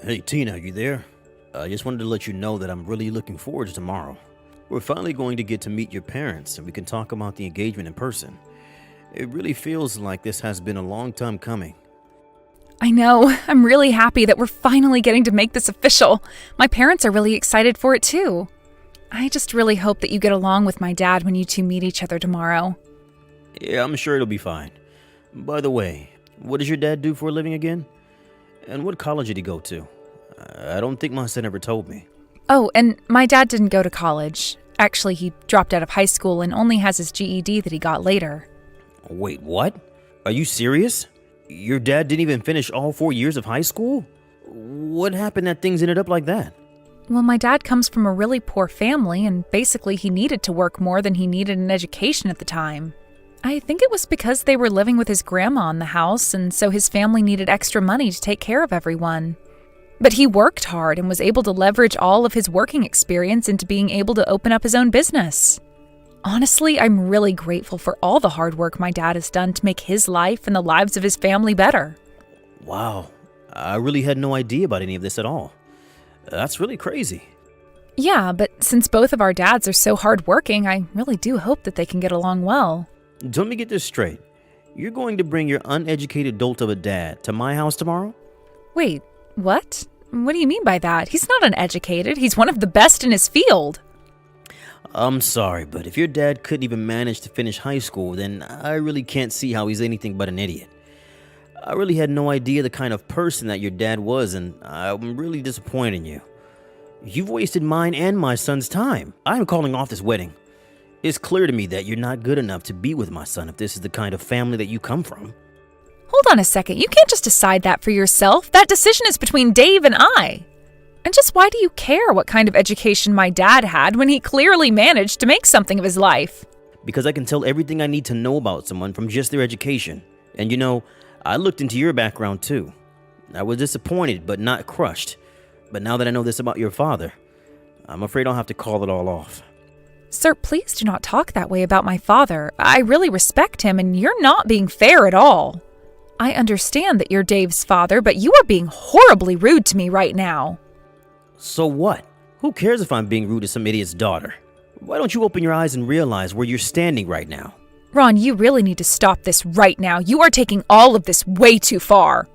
Hey Tina, you there? I just wanted to let you know that I'm really looking forward to tomorrow. We're finally going to get to meet your parents and we can talk about the engagement in person. It really feels like this has been a long time coming. I know. I'm really happy that we're finally getting to make this official. My parents are really excited for it too. I just really hope that you get along with my dad when you two meet each other tomorrow. Yeah, I'm sure it'll be fine. By the way, what does your dad do for a living again? And what college did he go to? I don't think my son ever told me. Oh, and my dad didn't go to college. Actually, he dropped out of high school and only has his GED that he got later. Wait, what? Are you serious? Your dad didn't even finish all 4 years of high school? What happened that things ended up like that? Well, my dad comes from a really poor family, and basically he needed to work more than he needed an education at the time. I think it was because they were living with his grandma in the house, and so his family needed extra money to take care of everyone. But he worked hard and was able to leverage all of his working experience into being able to open up his own business. Honestly, I'm really grateful for all the hard work my dad has done to make his life and the lives of his family better. Wow, I really had no idea about any of this at all. That's really crazy. Yeah, but since both of our dads are so hardworking, I really do hope that they can get along well. Let me get this straight. You're going to bring your uneducated dolt of a dad to my house tomorrow? Wait, what? What do you mean by that? He's not uneducated. He's one of the best in his field. I'm sorry, but if your dad couldn't even manage to finish high school, then I really can't see how he's anything but an idiot. I really had no idea the kind of person that your dad was, and I'm really disappointed in you. You've wasted mine and my son's time. I'm calling off this wedding. It's clear to me that you're not good enough to be with my son if this is the kind of family that you come from. Hold on a second. You can't just decide that for yourself. That decision is between Dave and I. And just why do you care what kind of education my dad had when he clearly managed to make something of his life? Because I can tell everything I need to know about someone from just their education. And you know, I looked into your background too. I was disappointed, but not crushed. But now that I know this about your father, I'm afraid I'll have to call it all off. Sir, please do not talk that way about my father. I really respect him, and you're not being fair at all. I understand that you're Dave's father, but you are being horribly rude to me right now. So what? Who cares if I'm being rude to some idiot's daughter? Why don't you open your eyes and realize where you're standing right now? Ron, you really need to stop this right now. You are taking all of this way too far.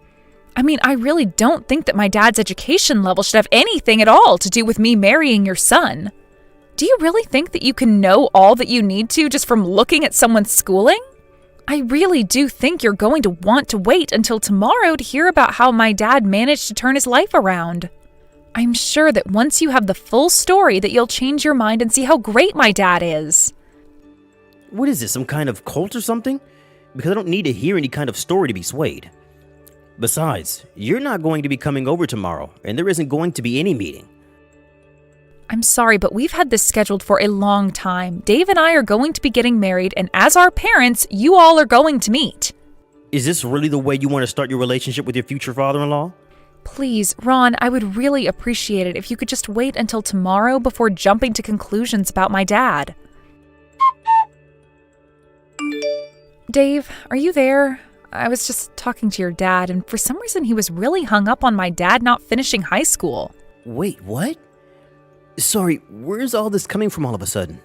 I mean, I really don't think that my dad's education level should have anything at all to do with me marrying your son. Do you really think that you can know all that you need to just from looking at someone's schooling? I really do think you're going to want to wait until tomorrow to hear about how my dad managed to turn his life around. I'm sure that once you have the full story that you'll change your mind and see how great my dad is. What is this, some kind of cult or something? Because I don't need to hear any kind of story to be swayed. Besides, you're not going to be coming over tomorrow, and there isn't going to be any meeting. I'm sorry, but we've had this scheduled for a long time. Dave and I are going to be getting married, and as our parents, you all are going to meet. Is this really the way you want to start your relationship with your future father-in-law? Please, Ron, I would really appreciate it if you could just wait until tomorrow before jumping to conclusions about my dad. Dave, are you there? I was just talking to your dad, and for some reason he was really hung up on my dad not finishing high school. Wait, what? Sorry, where's all this coming from all of a sudden?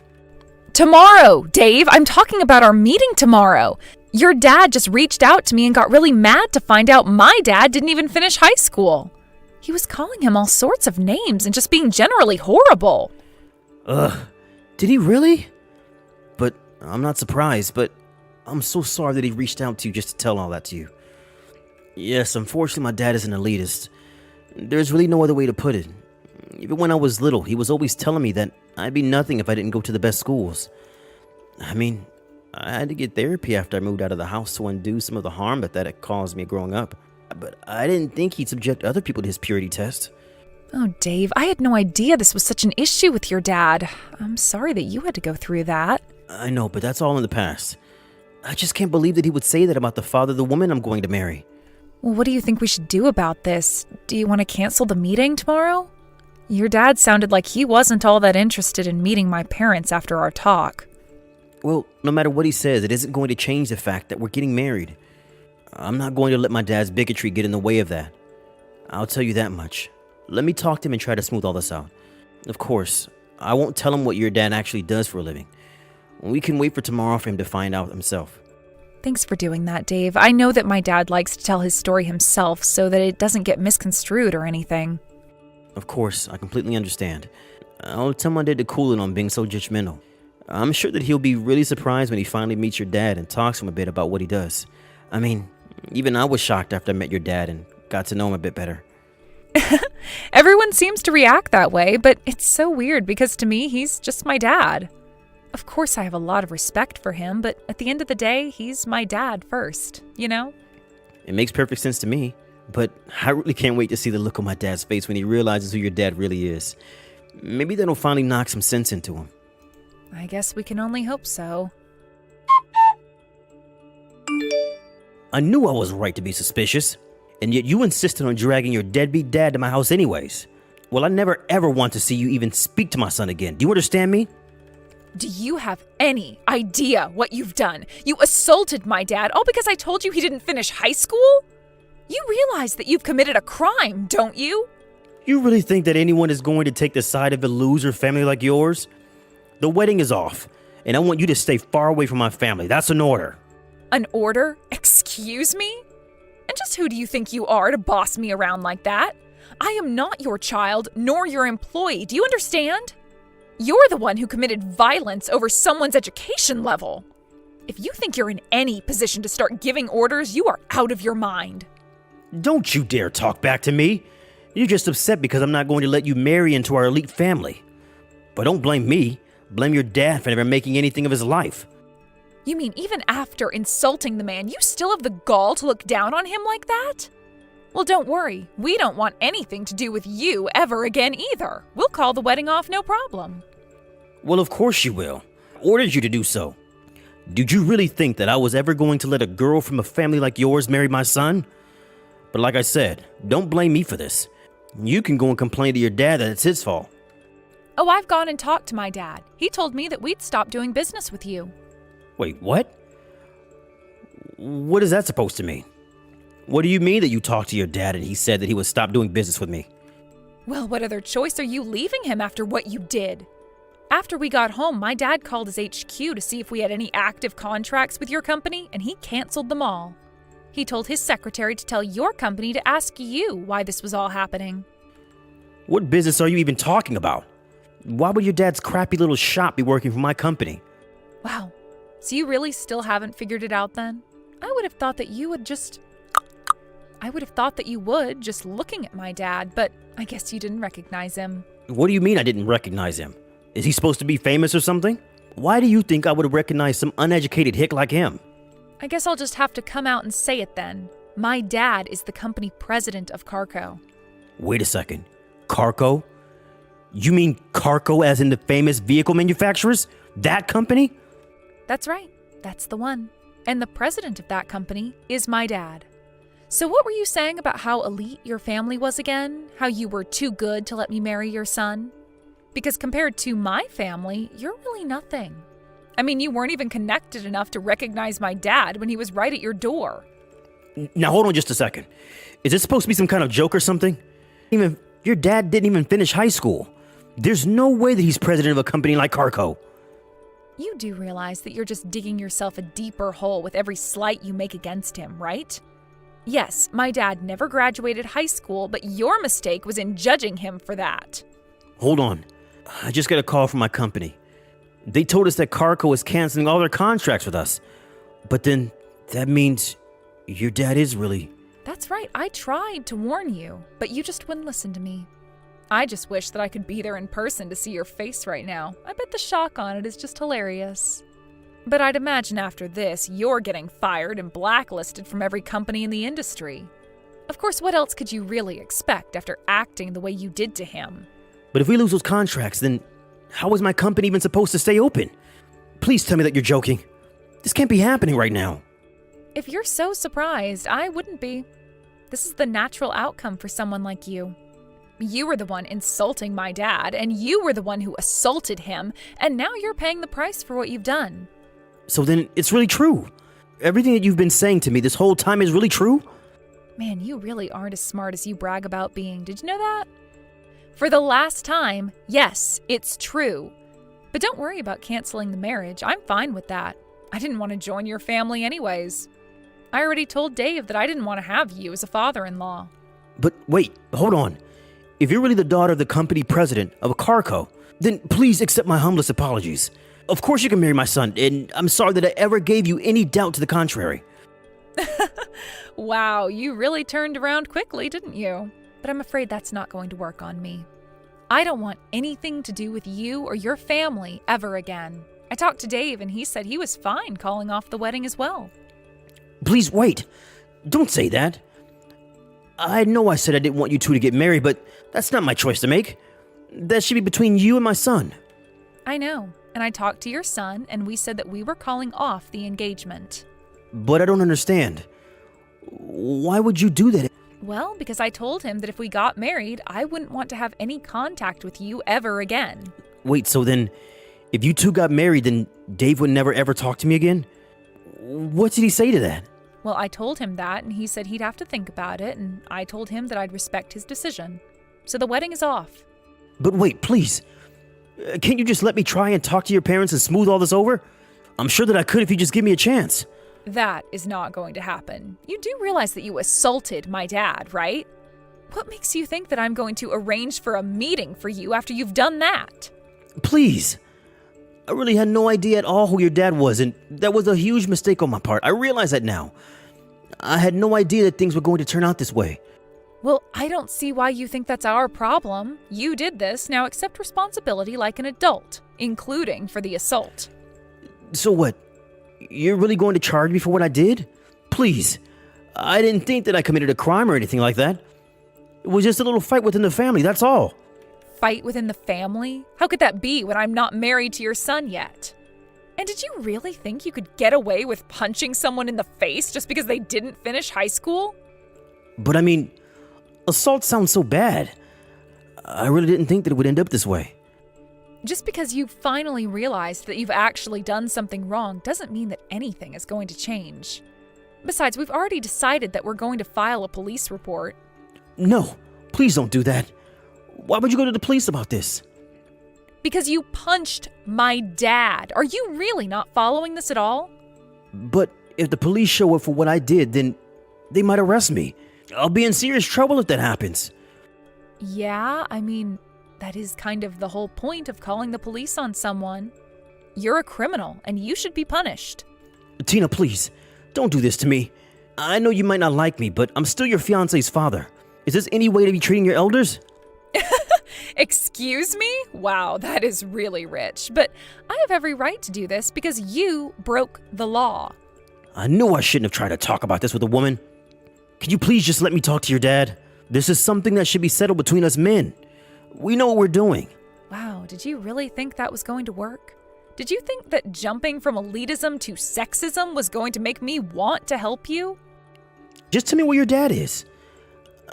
Tomorrow, Dave! I'm talking about our meeting tomorrow. Your dad just reached out to me and got really mad to find out my dad didn't even finish high school. He was calling him all sorts of names and just being generally horrible. Ugh, did he really? But I'm not surprised, but I'm so sorry that he reached out to you just to tell all that to you. Yes, unfortunately my dad is an elitist. There's really no other way to put it. Even when I was little, he was always telling me that I'd be nothing if I didn't go to the best schools. I mean, I had to get therapy after I moved out of the house to undo some of the harm that had caused me growing up. But I didn't think he'd subject other people to his purity test. Oh, Dave, I had no idea this was such an issue with your dad. I'm sorry that you had to go through that. I know, but that's all in the past. I just can't believe that he would say that about the father of the woman I'm going to marry. Well, what do you think we should do about this? Do you want to cancel the meeting tomorrow? Your dad sounded like he wasn't all that interested in meeting my parents after our talk. Well, no matter what he says, it isn't going to change the fact that we're getting married. I'm not going to let my dad's bigotry get in the way of that. I'll tell you that much. Let me talk to him and try to smooth all this out. Of course, I won't tell him what your dad actually does for a living. We can wait for tomorrow for him to find out himself. Thanks for doing that, Dave. I know that my dad likes to tell his story himself so that it doesn't get misconstrued or anything. Of course, I completely understand. I'll tell my dad to cool it on being so judgmental. I'm sure that he'll be really surprised when he finally meets your dad and talks to him a bit about what he does. I mean, even I was shocked after I met your dad and got to know him a bit better. Everyone seems to react that way, but it's so weird because to me, he's just my dad. Of course, I have a lot of respect for him, but at the end of the day, he's my dad first, you know? It makes perfect sense to me, but I really can't wait to see the look on my dad's face when he realizes who your dad really is. Maybe that'll finally knock some sense into him. I guess we can only hope so. I knew I was right to be suspicious, and yet you insisted on dragging your deadbeat dad to my house anyways. Well, I never ever want to see you even speak to my son again. Do you understand me? Do you have any idea what you've done? You assaulted my dad all because I told you he didn't finish high school? You realize that you've committed a crime, don't you? You really think that anyone is going to take the side of a loser family like yours? The wedding is off, and I want you to stay far away from my family. That's an order. An order? Excuse me? And just who do you think you are to boss me around like that? I am not your child, nor your employee. Do you understand? You're the one who committed violence over someone's education level. If you think you're in any position to start giving orders, you are out of your mind. Don't you dare talk back to me. You're just upset because I'm not going to let you marry into our elite family. But don't blame me. Blame your dad for never making anything of his life. You mean even after insulting the man, you still have the gall to look down on him like that? Well, don't worry. We don't want anything to do with you ever again either. We'll call the wedding off, no problem. Well, of course you will. I ordered you to do so. Did you really think that I was ever going to let a girl from a family like yours marry my son? But like I said, don't blame me for this. You can go and complain to your dad that it's his fault. Oh, I've gone and talked to my dad. He told me that we'd stop doing business with you. Wait, what? What is that supposed to mean? What do you mean that you talked to your dad and he said that he would stop doing business with me? Well, what other choice are you leaving him after what you did? After we got home, my dad called his HQ to see if we had any active contracts with your company, and he canceled them all. He told his secretary to tell your company to ask you why this was all happening. What business are you even talking about? Why would your dad's crappy little shop be working for my company? Wow. So you really still haven't figured it out then? I would have thought that you would just looking at my dad, but I guess you didn't recognize him. What do you mean I didn't recognize him? Is he supposed to be famous or something? Why do you think I would recognize some uneducated hick like him? I guess I'll just have to come out and say it then. My dad is the company president of Carco. Wait a second. Carco? You mean Carco as in the famous vehicle manufacturers? That company? That's right. That's the one. And the president of that company is my dad. So what were you saying about how elite your family was again? How you were too good to let me marry your son? Because compared to my family, you're really nothing. I mean, you weren't even connected enough to recognize my dad when he was right at your door. Now hold on just a second. Is this supposed to be some kind of joke or something? Your dad didn't even finish high school. There's no way that he's president of a company like Carco. You do realize that you're just digging yourself a deeper hole with every slight you make against him, right? Yes, my dad never graduated high school, but your mistake was in judging him for that. Hold on. I just got a call from my company. They told us that Carco is canceling all their contracts with us. But then that means your dad is really... That's right. I tried to warn you, but you just wouldn't listen to me. I just wish that I could be there in person to see your face right now. I bet the shock on it is just hilarious. But I'd imagine after this, you're getting fired and blacklisted from every company in the industry. Of course, what else could you really expect after acting the way you did to him? But if we lose those contracts, then how is my company even supposed to stay open? Please tell me that you're joking. This can't be happening right now. If you're so surprised, I wouldn't be. This is the natural outcome for someone like you. You were the one insulting my dad, and you were the one who assaulted him, and now you're paying the price for what you've done. So then it's really true. Everything that you've been saying to me this whole time is really true? Man, you really aren't as smart as you brag about being. Did you know that? For the last time, yes, it's true. But don't worry about canceling the marriage. I'm fine with that. I didn't want to join your family anyways. I already told Dave that I didn't want to have you as a father-in-law. But wait, hold on. If you're really the daughter of the company president of a carco, then please accept my humblest apologies. Of course you can marry my son, and I'm sorry that I ever gave you any doubt to the contrary. Wow, you really turned around quickly, didn't you? But I'm afraid that's not going to work on me. I don't want anything to do with you or your family ever again. I talked to Dave and he said he was fine calling off the wedding as well. Please wait. Don't say that. I know I said I didn't want you two to get married, but that's not my choice to make. That should be between you and my son. I know, and I talked to your son and we said that we were calling off the engagement. But I don't understand. Why would you do that? Well, because I told him that if we got married, I wouldn't want to have any contact with you ever again. Wait, so then, if you two got married, then Dave would never ever talk to me again? What did he say to that? Well, I told him that, and he said he'd have to think about it, and I told him that I'd respect his decision. So the wedding is off. But wait, please. Can't you just let me try and talk to your parents and smooth all this over? I'm sure that I could if you just give me a chance. That is not going to happen. You do realize that you assaulted my dad, right? What makes you think that I'm going to arrange for a meeting for you after you've done that? Please. I really had no idea at all who your dad was, and that was a huge mistake on my part. I realize that now. I had no idea that things were going to turn out this way. Well, I don't see why you think that's our problem. You did this, now accept responsibility like an adult, including for the assault. So what? You're really going to charge me for what I did? Please. I didn't think that I committed a crime or anything like that. It was just a little fight within the family, that's all. Fight within the family? How could that be when I'm not married to your son yet? And did you really think you could get away with punching someone in the face just because they didn't finish high school? But I mean, assault sounds so bad. I really didn't think that it would end up this way. Just because you finally realized that you've actually done something wrong doesn't mean that anything is going to change. Besides, we've already decided that we're going to file a police report. No, please don't do that. Why would you go to the police about this? Because you punched my dad. Are you really not following this at all? But if the police show up for what I did, then they might arrest me. I'll be in serious trouble if that happens. Yeah, I mean, that is kind of the whole point of calling the police on someone. You're a criminal, and you should be punished. Tina, please, don't do this to me. I know you might not like me, but I'm still your fiancé's father. Is this any way to be treating your elders? Excuse me? Wow, that is really rich. But I have every right to do this because you broke the law. I knew I shouldn't have tried to talk about this with a woman. Could you please just let me talk to your dad? This is something that should be settled between us men. We know what we're doing. Wow, did you really think that was going to work? Did you think that jumping from elitism to sexism was going to make me want to help you? Just tell me where your dad is.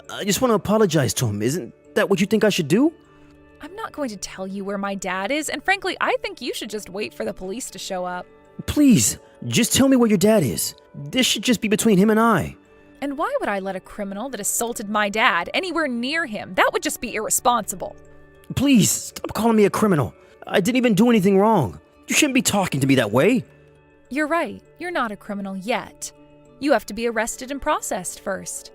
I just want to apologize to him. Isn't that what you think I should do? I'm not going to tell you where my dad is, and frankly, I think you should just wait for the police to show up. Please, just tell me where your dad is. This should just be between him and I. And why would I let a criminal that assaulted my dad anywhere near him? That would just be irresponsible. Please, stop calling me a criminal. I didn't even do anything wrong. You shouldn't be talking to me that way. You're right. You're not a criminal yet. You have to be arrested and processed first.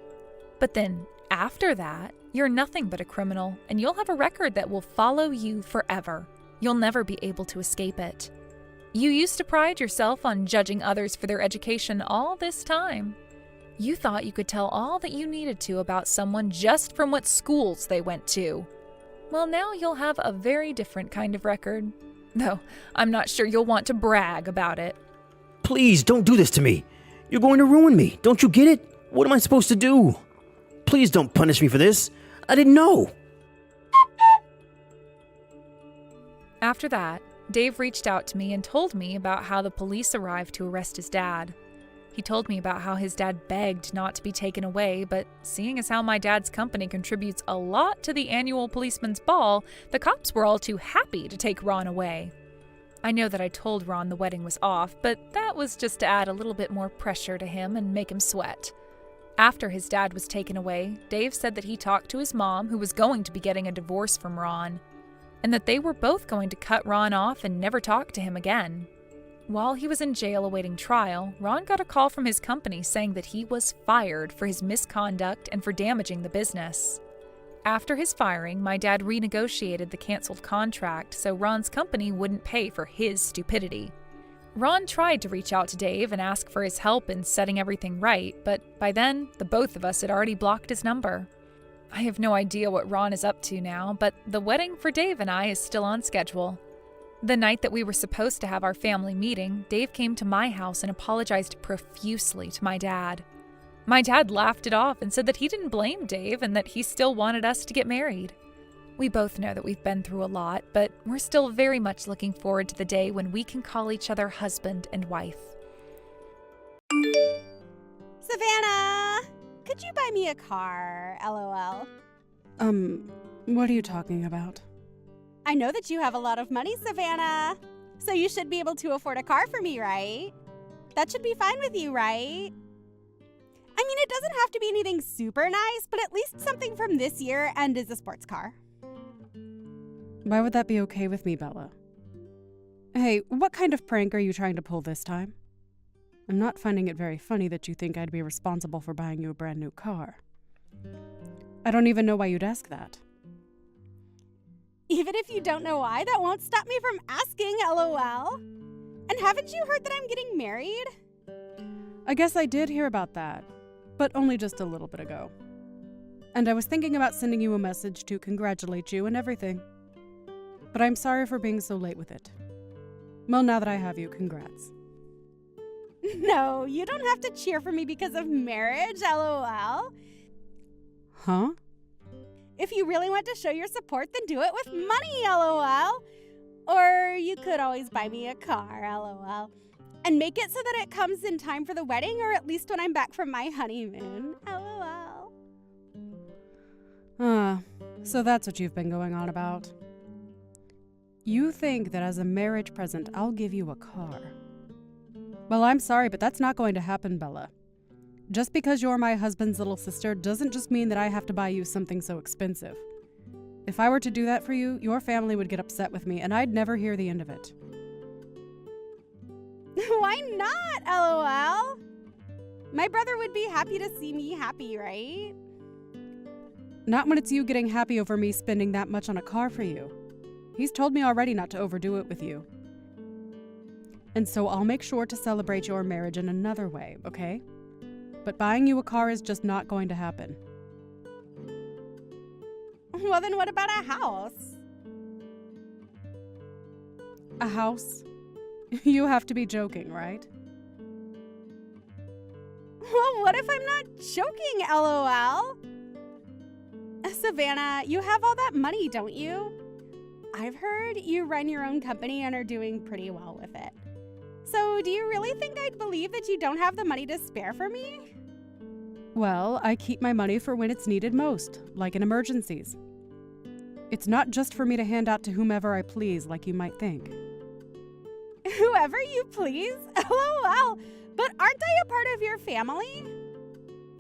But then, after that, you're nothing but a criminal, and you'll have a record that will follow you forever. You'll never be able to escape it. You used to pride yourself on judging others for their education all this time. You thought you could tell all that you needed to about someone just from what schools they went to. Well, now you'll have a very different kind of record. Though, I'm not sure you'll want to brag about it. Please, don't do this to me. You're going to ruin me. Don't you get it? What am I supposed to do? Please don't punish me for this. I didn't know. After that, Dave reached out to me and told me about how the police arrived to arrest his dad. He told me about how his dad begged not to be taken away, but seeing as how my dad's company contributes a lot to the annual policeman's ball, the cops were all too happy to take Ron away. I know that I told Ron the wedding was off, but that was just to add a little bit more pressure to him and make him sweat. After his dad was taken away, Dave said that he talked to his mom, who was going to be getting a divorce from Ron, and that they were both going to cut Ron off and never talk to him again. While he was in jail awaiting trial, Ron got a call from his company saying that he was fired for his misconduct and for damaging the business. After his firing, my dad renegotiated the canceled contract so Ron's company wouldn't pay for his stupidity. Ron tried to reach out to Dave and ask for his help in setting everything right, but by then, the both of us had already blocked his number. I have no idea what Ron is up to now, but the wedding for Dave and I is still on schedule. The night that we were supposed to have our family meeting, Dave came to my house and apologized profusely to my dad. My dad laughed it off and said that he didn't blame Dave and that he still wanted us to get married. We both know that we've been through a lot, but we're still very much looking forward to the day when we can call each other husband and wife. Savannah, could you buy me a car? LOL. What are you talking about? I know that you have a lot of money, Savannah. So you should be able to afford a car for me, right? That should be fine with you, right? I mean, it doesn't have to be anything super nice, but at least something from this year and is a sports car. Why would that be okay with me, Bella? Hey, what kind of prank are you trying to pull this time? I'm not finding it very funny that you think I'd be responsible for buying you a brand new car. I don't even know why you'd ask that. Even if you don't know why, that won't stop me from asking, LOL. And haven't you heard that I'm getting married? I guess I did hear about that, but only just a little bit ago. And I was thinking about sending you a message to congratulate you and everything. But I'm sorry for being so late with it. Well, now that I have you, congrats. No, you don't have to cheer for me because of marriage, LOL. Huh? If you really want to show your support, then do it with money, LOL. Or you could always buy me a car, LOL. And make it so that it comes in time for the wedding, or at least when I'm back from my honeymoon, LOL. So that's what you've been going on about. You think that as a marriage present, I'll give you a car. Well, I'm sorry, but that's not going to happen, Bella. Just because you're my husband's little sister doesn't just mean that I have to buy you something so expensive. If I were to do that for you, your family would get upset with me, and I'd never hear the end of it. Why not, LOL? My brother would be happy to see me happy, right? Not when it's you getting happy over me spending that much on a car for you. He's told me already not to overdo it with you. And so I'll make sure to celebrate your marriage in another way, okay? But buying you a car is just not going to happen. Well, then what about a house? A house? You have to be joking, right? Well, what if I'm not joking, LOL? Savannah, you have all that money, don't you? I've heard you run your own company and are doing pretty well with it. So do you really think I'd believe that you don't have the money to spare for me? Well, I keep my money for when it's needed most, like in emergencies. It's not just for me to hand out to whomever I please, like you might think. Whoever you please? LOL. But aren't I a part of your family?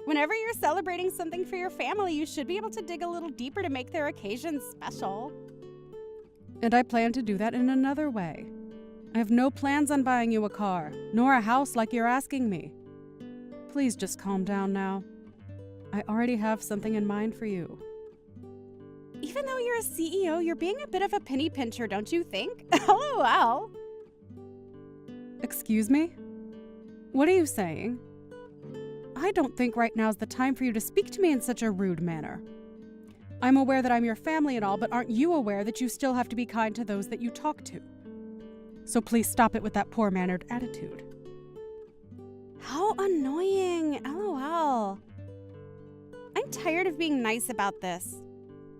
Whenever you're celebrating something for your family, you should be able to dig a little deeper to make their occasion special. And I plan to do that in another way. I have no plans on buying you a car, nor a house like you're asking me. Please just calm down now. I already have something in mind for you. Even though you're a CEO, you're being a bit of a penny pincher, don't you think? LOL. Excuse me? What are you saying? I don't think right now's the time for you to speak to me in such a rude manner. I'm aware that I'm your family and all, but aren't you aware that you still have to be kind to those that you talk to? So please stop it with that poor-mannered attitude. How annoying. LOL. I'm tired of being nice about this.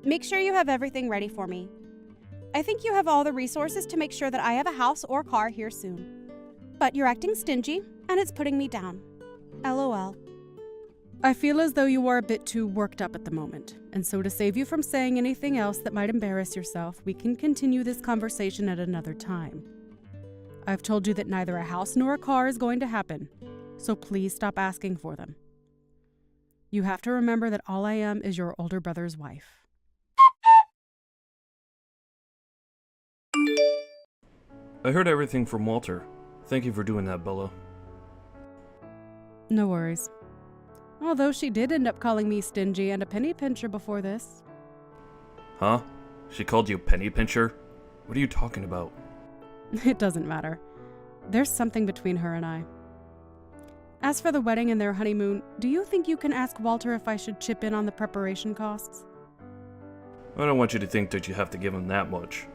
Make sure you have everything ready for me. I think you have all the resources to make sure that I have a house or car here soon. But you're acting stingy, and it's putting me down. LOL. I feel as though you are a bit too worked up at the moment, and so to save you from saying anything else that might embarrass yourself, we can continue this conversation at another time. I've told you that neither a house nor a car is going to happen, so please stop asking for them. You have to remember that all I am is your older brother's wife. I heard everything from Walter. Thank you for doing that, Bella. No worries. Although she did end up calling me stingy and a penny pincher before this. Huh? She called you penny pincher? What are you talking about? It doesn't matter. There's something between her and I. As for the wedding and their honeymoon, do you think you can ask Walter if I should chip in on the preparation costs? I don't want you to think that you have to give him that much.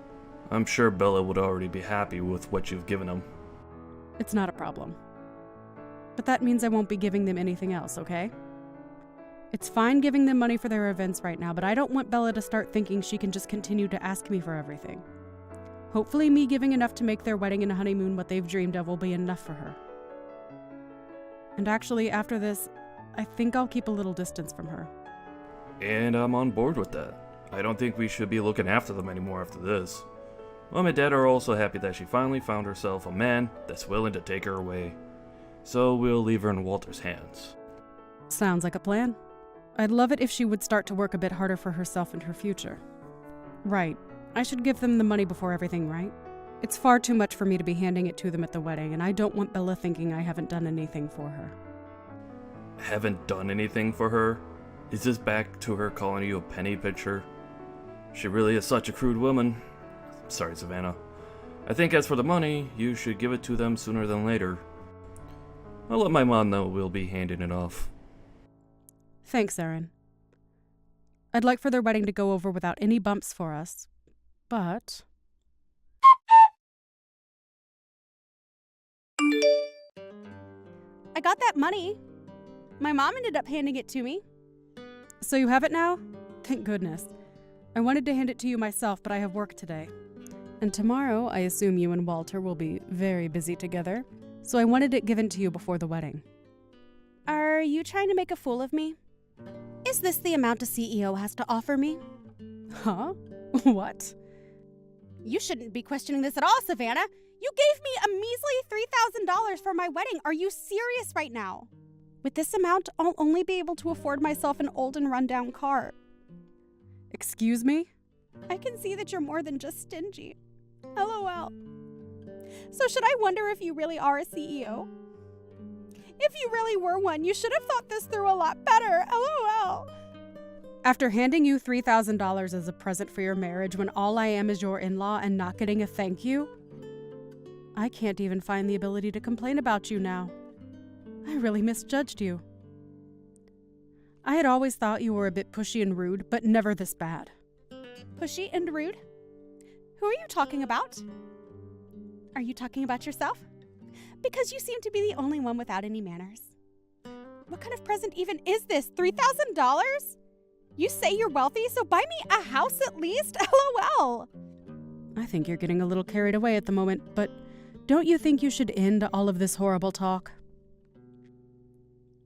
I'm sure Bella would already be happy with what you've given him. It's not a problem. But that means I won't be giving them anything else, okay? It's fine giving them money for their events right now, but I don't want Bella to start thinking she can just continue to ask me for everything. Hopefully me giving enough to make their wedding and honeymoon what they've dreamed of will be enough for her. And actually, after this, I think I'll keep a little distance from her. And I'm on board with that. I don't think we should be looking after them anymore after this. Mom and Dad are also happy that she finally found herself a man that's willing to take her away. So we'll leave her in Walter's hands. Sounds like a plan. I'd love it if she would start to work a bit harder for herself and her future. Right. I should give them the money before everything, right? It's far too much for me to be handing it to them at the wedding, and I don't want Bella thinking I haven't done anything for her. Haven't done anything for her? Is this back to her calling you a penny pincher? She really is such a crude woman. Sorry, Savannah. I think as for the money, you should give it to them sooner than later. I'll let my mom know we'll be handing it off. Thanks, Erin. I'd like for their wedding to go over without any bumps for us, but... I got that money. My mom ended up handing it to me. So you have it now? Thank goodness. I wanted to hand it to you myself, but I have work today. And tomorrow, I assume you and Walter will be very busy together, so I wanted it given to you before the wedding. Are you trying to make a fool of me? Is this the amount a CEO has to offer me? Huh? What? You shouldn't be questioning this at all, Savannah. You gave me a measly $3,000 for my wedding. Are you serious right now? With this amount, I'll only be able to afford myself an old and rundown car. Excuse me? I can see that you're more than just stingy. LOL. So should I wonder if you really are a CEO? If you really were one, you should have thought this through a lot better. LOL. After handing you $3,000 as a present for your marriage when all I am is your in-law and not getting a thank you, I can't even find the ability to complain about you now. I really misjudged you. I had always thought you were a bit pushy and rude, but never this bad. Pushy and rude? Who are you talking about? Are you talking about yourself? Because you seem to be the only one without any manners. What kind of present even is this? $3,000? You say you're wealthy, so buy me a house at least? LOL. I think you're getting a little carried away at the moment, but don't you think you should end all of this horrible talk?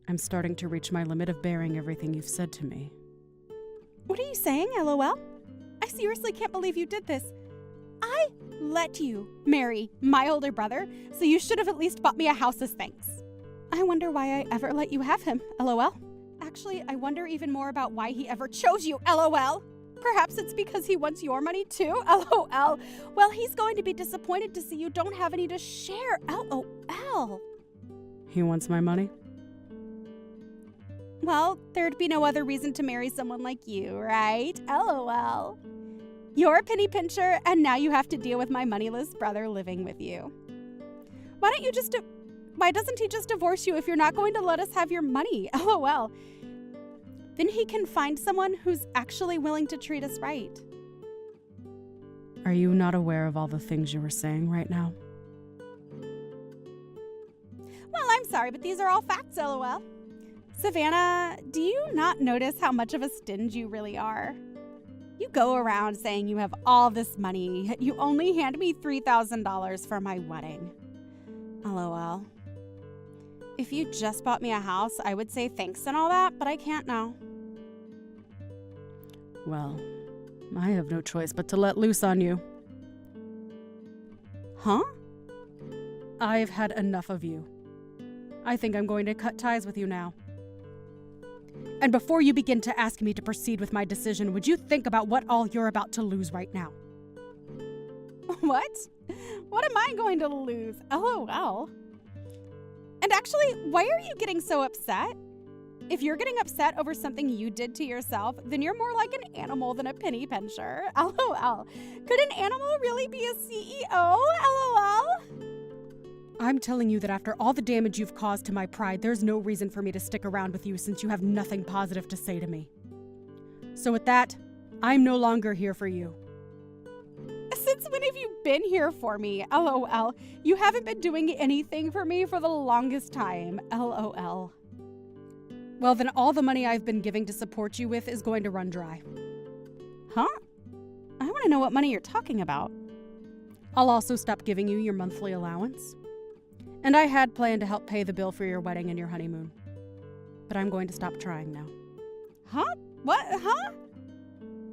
I'm starting to reach my limit of bearing everything you've said to me. What are you saying, LOL? I seriously can't believe you did this. I let you marry my older brother, so you should have at least bought me a house as thanks. I wonder why I ever let you have him, LOL. Actually, I wonder even more about why he ever chose you, LOL. Perhaps it's because he wants your money too, LOL. Well, he's going to be disappointed to see you don't have any to share, LOL. He wants my money? Well, there'd be no other reason to marry someone like you, right? LOL. You're a penny pincher, and now you have to deal with my moneyless brother living with you. Why doesn't he just divorce you if you're not going to let us have your money? LOL. Then he can find someone who's actually willing to treat us right. Are you not aware of all the things you were saying right now? Well, I'm sorry, but these are all facts, LOL. Savannah, do you not notice how much of a stinge you really are? You go around saying you have all this money, yet you only hand me $3,000 for my wedding. LOL. If you just bought me a house, I would say thanks and all that, but I can't now. Well, I have no choice but to let loose on you. Huh? I've had enough of you. I think I'm going to cut ties with you now. And before you begin to ask me to proceed with my decision, would you think about what all you're about to lose right now? What? What am I going to lose? LOL. And actually, why are you getting so upset? If you're getting upset over something you did to yourself, then you're more like an animal than a penny pincher. LOL. Could an animal really be a CEO? LOL. I'm telling you that after all the damage you've caused to my pride, there's no reason for me to stick around with you since you have nothing positive to say to me. So with that, I'm no longer here for you. Since when have you been here for me? LOL. You haven't been doing anything for me for the longest time. LOL. Well, then all the money I've been giving to support you with is going to run dry. Huh? I want to know what money you're talking about. I'll also stop giving you your monthly allowance. And I had planned to help pay the bill for your wedding and your honeymoon. But I'm going to stop trying now. Huh? What? Huh?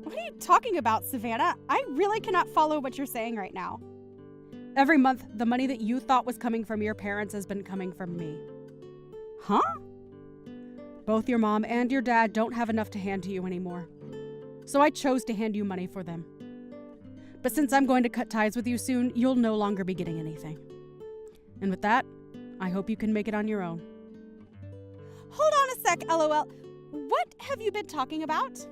What are you talking about, Savannah? I really cannot follow what you're saying right now. Every month, the money that you thought was coming from your parents has been coming from me. Huh? Both your mom and your dad don't have enough to hand to you anymore. So I chose to hand you money for them. But since I'm going to cut ties with you soon, you'll no longer be getting anything. And with that, I hope you can make it on your own. Hold on a sec, LOL. What have you been talking about?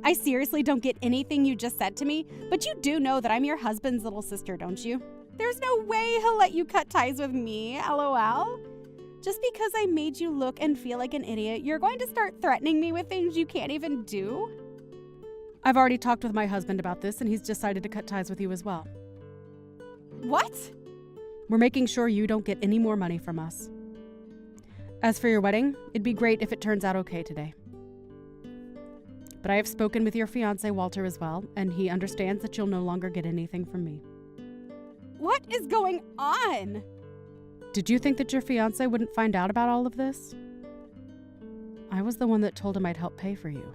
I seriously don't get anything you just said to me, but you do know that I'm your husband's little sister, don't you? There's no way he'll let you cut ties with me, LOL. Just because I made you look and feel like an idiot, you're going to start threatening me with things you can't even do? I've already talked with my husband about this, and he's decided to cut ties with you as well. What? We're making sure you don't get any more money from us. As for your wedding, it'd be great if it turns out okay today. But I have spoken with your fiancé, Walter, as well, and he understands that you'll no longer get anything from me. What is going on? Did you think that your fiancé wouldn't find out about all of this? I was the one that told him I'd help pay for you.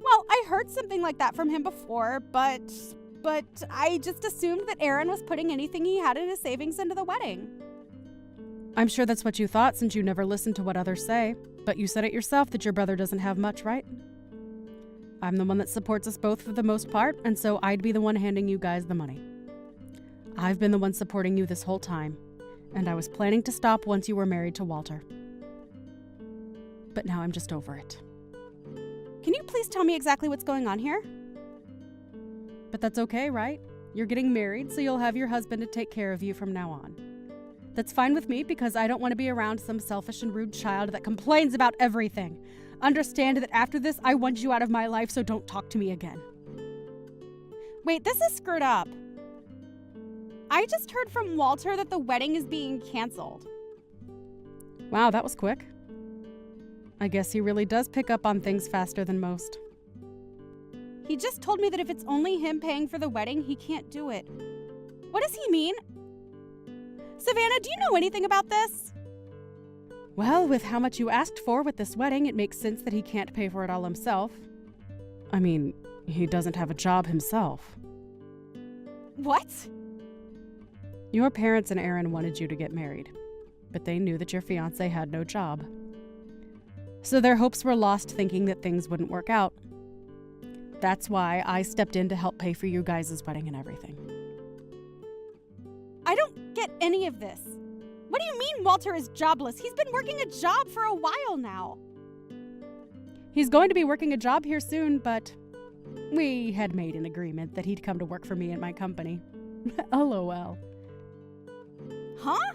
Well, I heard something like that from him before, but I just assumed that Aaron was putting anything he had in his savings into the wedding. I'm sure that's what you thought since you never listened to what others say, but you said it yourself that your brother doesn't have much, right? I'm the one that supports us both for the most part, and so I'd be the one handing you guys the money. I've been the one supporting you this whole time, and I was planning to stop once you were married to Walter. But now I'm just over it. Can you please tell me exactly what's going on here? But that's okay, right? You're getting married, so you'll have your husband to take care of you from now on. That's fine with me because I don't want to be around some selfish and rude child that complains about everything. Understand that after this, I want you out of my life, so don't talk to me again. Wait, this is screwed up. I just heard from Walter that the wedding is being canceled. Wow, that was quick. I guess he really does pick up on things faster than most. He just told me that if it's only him paying for the wedding, he can't do it. What does he mean? Savannah, do you know anything about this? Well, with how much you asked for with this wedding, it makes sense that he can't pay for it all himself. I mean, he doesn't have a job himself. What? Your parents and Aaron wanted you to get married, but they knew that your fiancé had no job. So their hopes were lost thinking that things wouldn't work out. That's why I stepped in to help pay for you guys' wedding and everything. I don't get any of this. What do you mean Walter is jobless? He's been working a job for a while now. He's going to be working a job here soon, but we had made an agreement that he'd come to work for me at my company. LOL. Huh?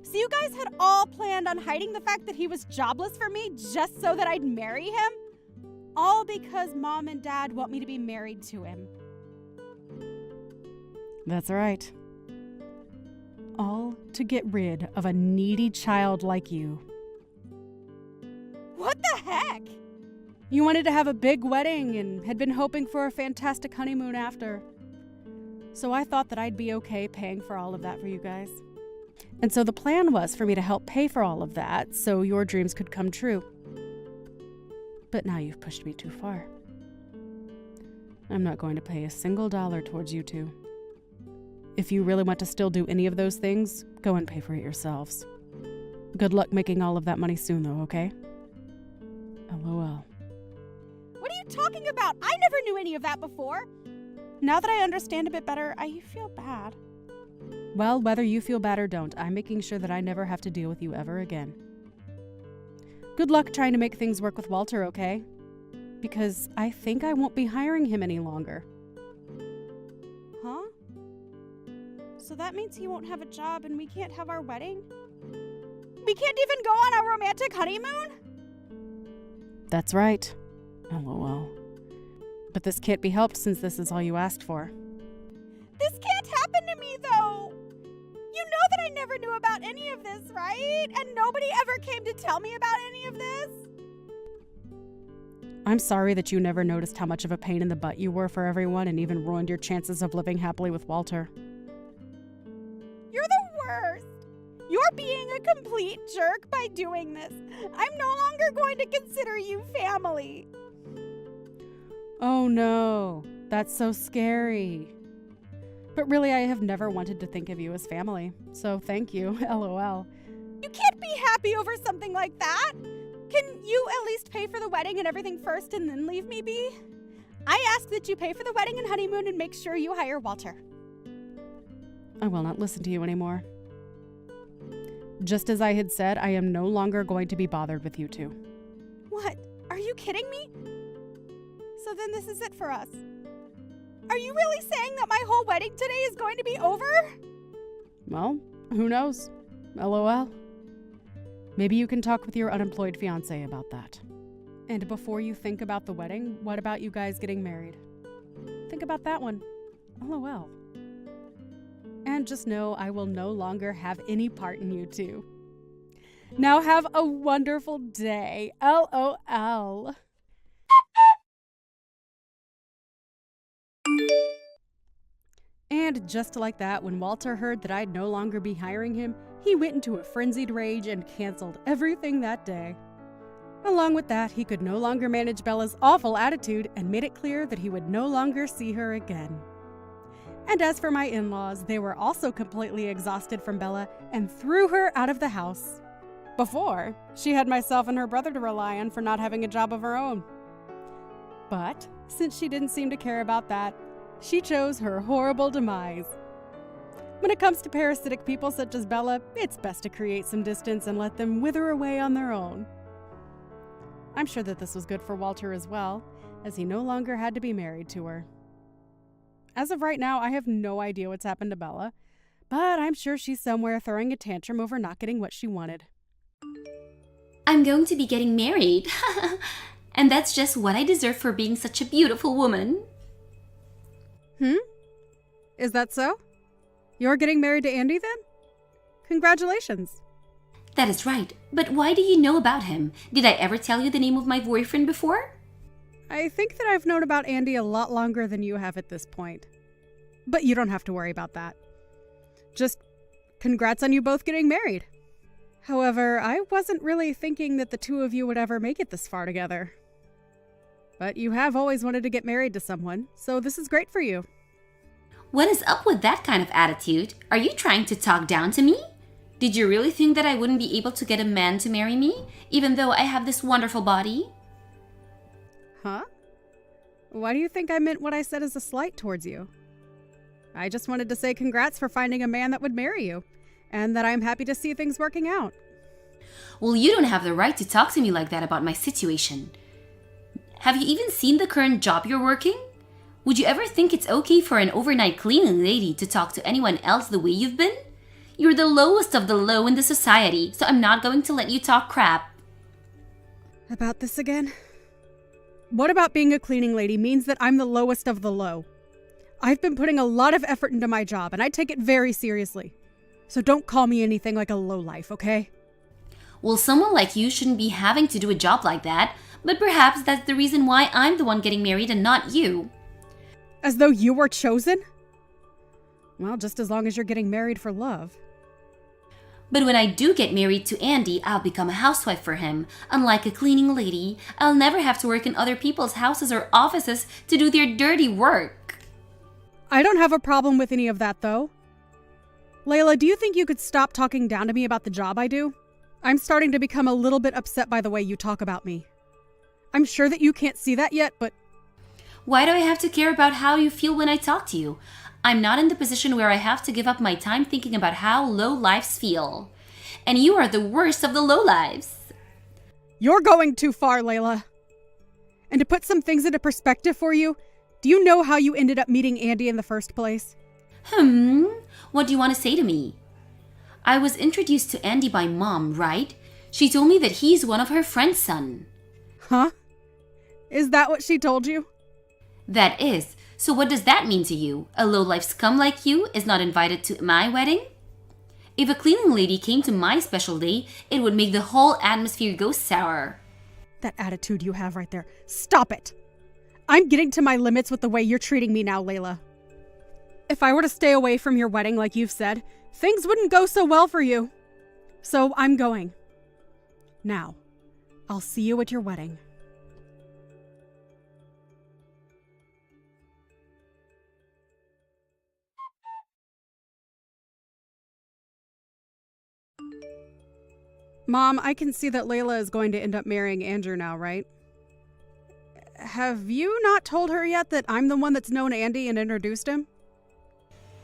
So you guys had all planned on hiding the fact that he was jobless for me just so that I'd marry him? All because Mom and Dad want me to be married to him. That's right. All to get rid of a needy child like you. What the heck? You wanted to have a big wedding and had been hoping for a fantastic honeymoon after. So I thought that I'd be okay paying for all of that for you guys. And so the plan was for me to help pay for all of that so your dreams could come true. But now you've pushed me too far. I'm not going to pay a single dollar towards you two. If you really want to still do any of those things, go and pay for it yourselves. Good luck making all of that money soon, though, okay? LOL. What are you talking about? I never knew any of that before. Now that I understand a bit better, I feel bad. Well, whether you feel bad or don't, I'm making sure that I never have to deal with you ever again. Good luck trying to make things work with Walter, okay? Because I think I won't be hiring him any longer. Huh? So that means he won't have a job and we can't have our wedding? We can't even go on our romantic honeymoon? That's right. LOL. But this can't be helped since this is all you asked for. This can't happen to me, though. You know that I never knew about any of this, right? And nobody ever came to tell me about any of this? I'm sorry that you never noticed how much of a pain in the butt you were for everyone and even ruined your chances of living happily with Walter. You're the worst. You're being a complete jerk by doing this. I'm no longer going to consider you family. Oh no, that's so scary. But really, I have never wanted to think of you as family, so thank you, LOL. You can't be happy over something like that. Can you at least pay for the wedding and everything first and then leave me be? I ask that you pay for the wedding and honeymoon and make sure you hire Walter. I will not listen to you anymore. Just as I had said, I am no longer going to be bothered with you two. What? Are you kidding me? So then this is it for us. Are you really saying that my whole wedding today is going to be over? Well, who knows? LOL. Maybe you can talk with your unemployed fiancé about that. And before you think about the wedding, what about you guys getting married? Think about that one. LOL. And just know I will no longer have any part in you two. Now have a wonderful day. LOL. And just like that, when Walter heard that I'd no longer be hiring him, he went into a frenzied rage and canceled everything that day. Along with that, he could no longer manage Bella's awful attitude and made it clear that he would no longer see her again. And as for my in-laws, they were also completely exhausted from Bella and threw her out of the house. Before, she had myself and her brother to rely on for not having a job of her own. But since she didn't seem to care about that, she chose her horrible demise. When it comes to parasitic people such as Bella, it's best to create some distance and let them wither away on their own. I'm sure that this was good for Walter as well, as he no longer had to be married to her. As of right now, I have no idea what's happened to Bella, but I'm sure she's somewhere throwing a tantrum over not getting what she wanted. I'm going to be getting married. And that's just what I deserve for being such a beautiful woman. Is that so? You're getting married to Andy then? Congratulations. That is right. But why do you know about him? Did I ever tell you the name of my boyfriend before? I think that I've known about Andy a lot longer than you have at this point. But you don't have to worry about that. Just congrats on you both getting married. However, I wasn't really thinking that the two of you would ever make it this far together. But you have always wanted to get married to someone, so this is great for you. What is up with that kind of attitude? Are you trying to talk down to me? Did you really think that I wouldn't be able to get a man to marry me, even though I have this wonderful body? Huh? Why do you think I meant what I said as a slight towards you? I just wanted to say congrats for finding a man that would marry you, and that I'm happy to see things working out. Well, you don't have the right to talk to me like that about my situation. Have you even seen the current job you're working? Would you ever think it's okay for an overnight cleaning lady to talk to anyone else the way you've been? You're the lowest of the low in the society, so I'm not going to let you talk crap. About this again? What about being a cleaning lady means that I'm the lowest of the low? I've been putting a lot of effort into my job, and I take it very seriously. So don't call me anything like a lowlife, okay? Well, someone like you shouldn't be having to do a job like that, but perhaps that's the reason why I'm the one getting married and not you. As though you were chosen? Well, just as long as you're getting married for love. But when I do get married to Andy, I'll become a housewife for him. Unlike a cleaning lady, I'll never have to work in other people's houses or offices to do their dirty work. I don't have a problem with any of that, though. Layla, do you think you could stop talking down to me about the job I do? I'm starting to become a little bit upset by the way you talk about me. I'm sure that you can't see that yet, but Why do I have to care about how you feel when I talk to you? I'm not in the position where I have to give up my time thinking about how low lives feel. And you are the worst of the low lives. you're going too far, Layla. And to put some things into perspective for you, do you know how you ended up meeting Andy in the first place? What do you want to say to me? I was introduced to Andy by Mom, right? She told me that he's one of her friend's son. Huh? Is that what she told you? That is. So what does that mean to you? A low-life scum like you is not invited to my wedding? If a cleaning lady came to my special day, it would make the whole atmosphere go sour. That attitude you have right there. Stop it! I'm getting to my limits with the way you're treating me now, Layla. If I were to stay away from your wedding like you've said, things wouldn't go so well for you. So I'm going. Now, I'll see you at your wedding. Mom, I can see that Layla is going to end up marrying Andrew now, right? Have you not told her yet that I'm the one that's known Andy and introduced him?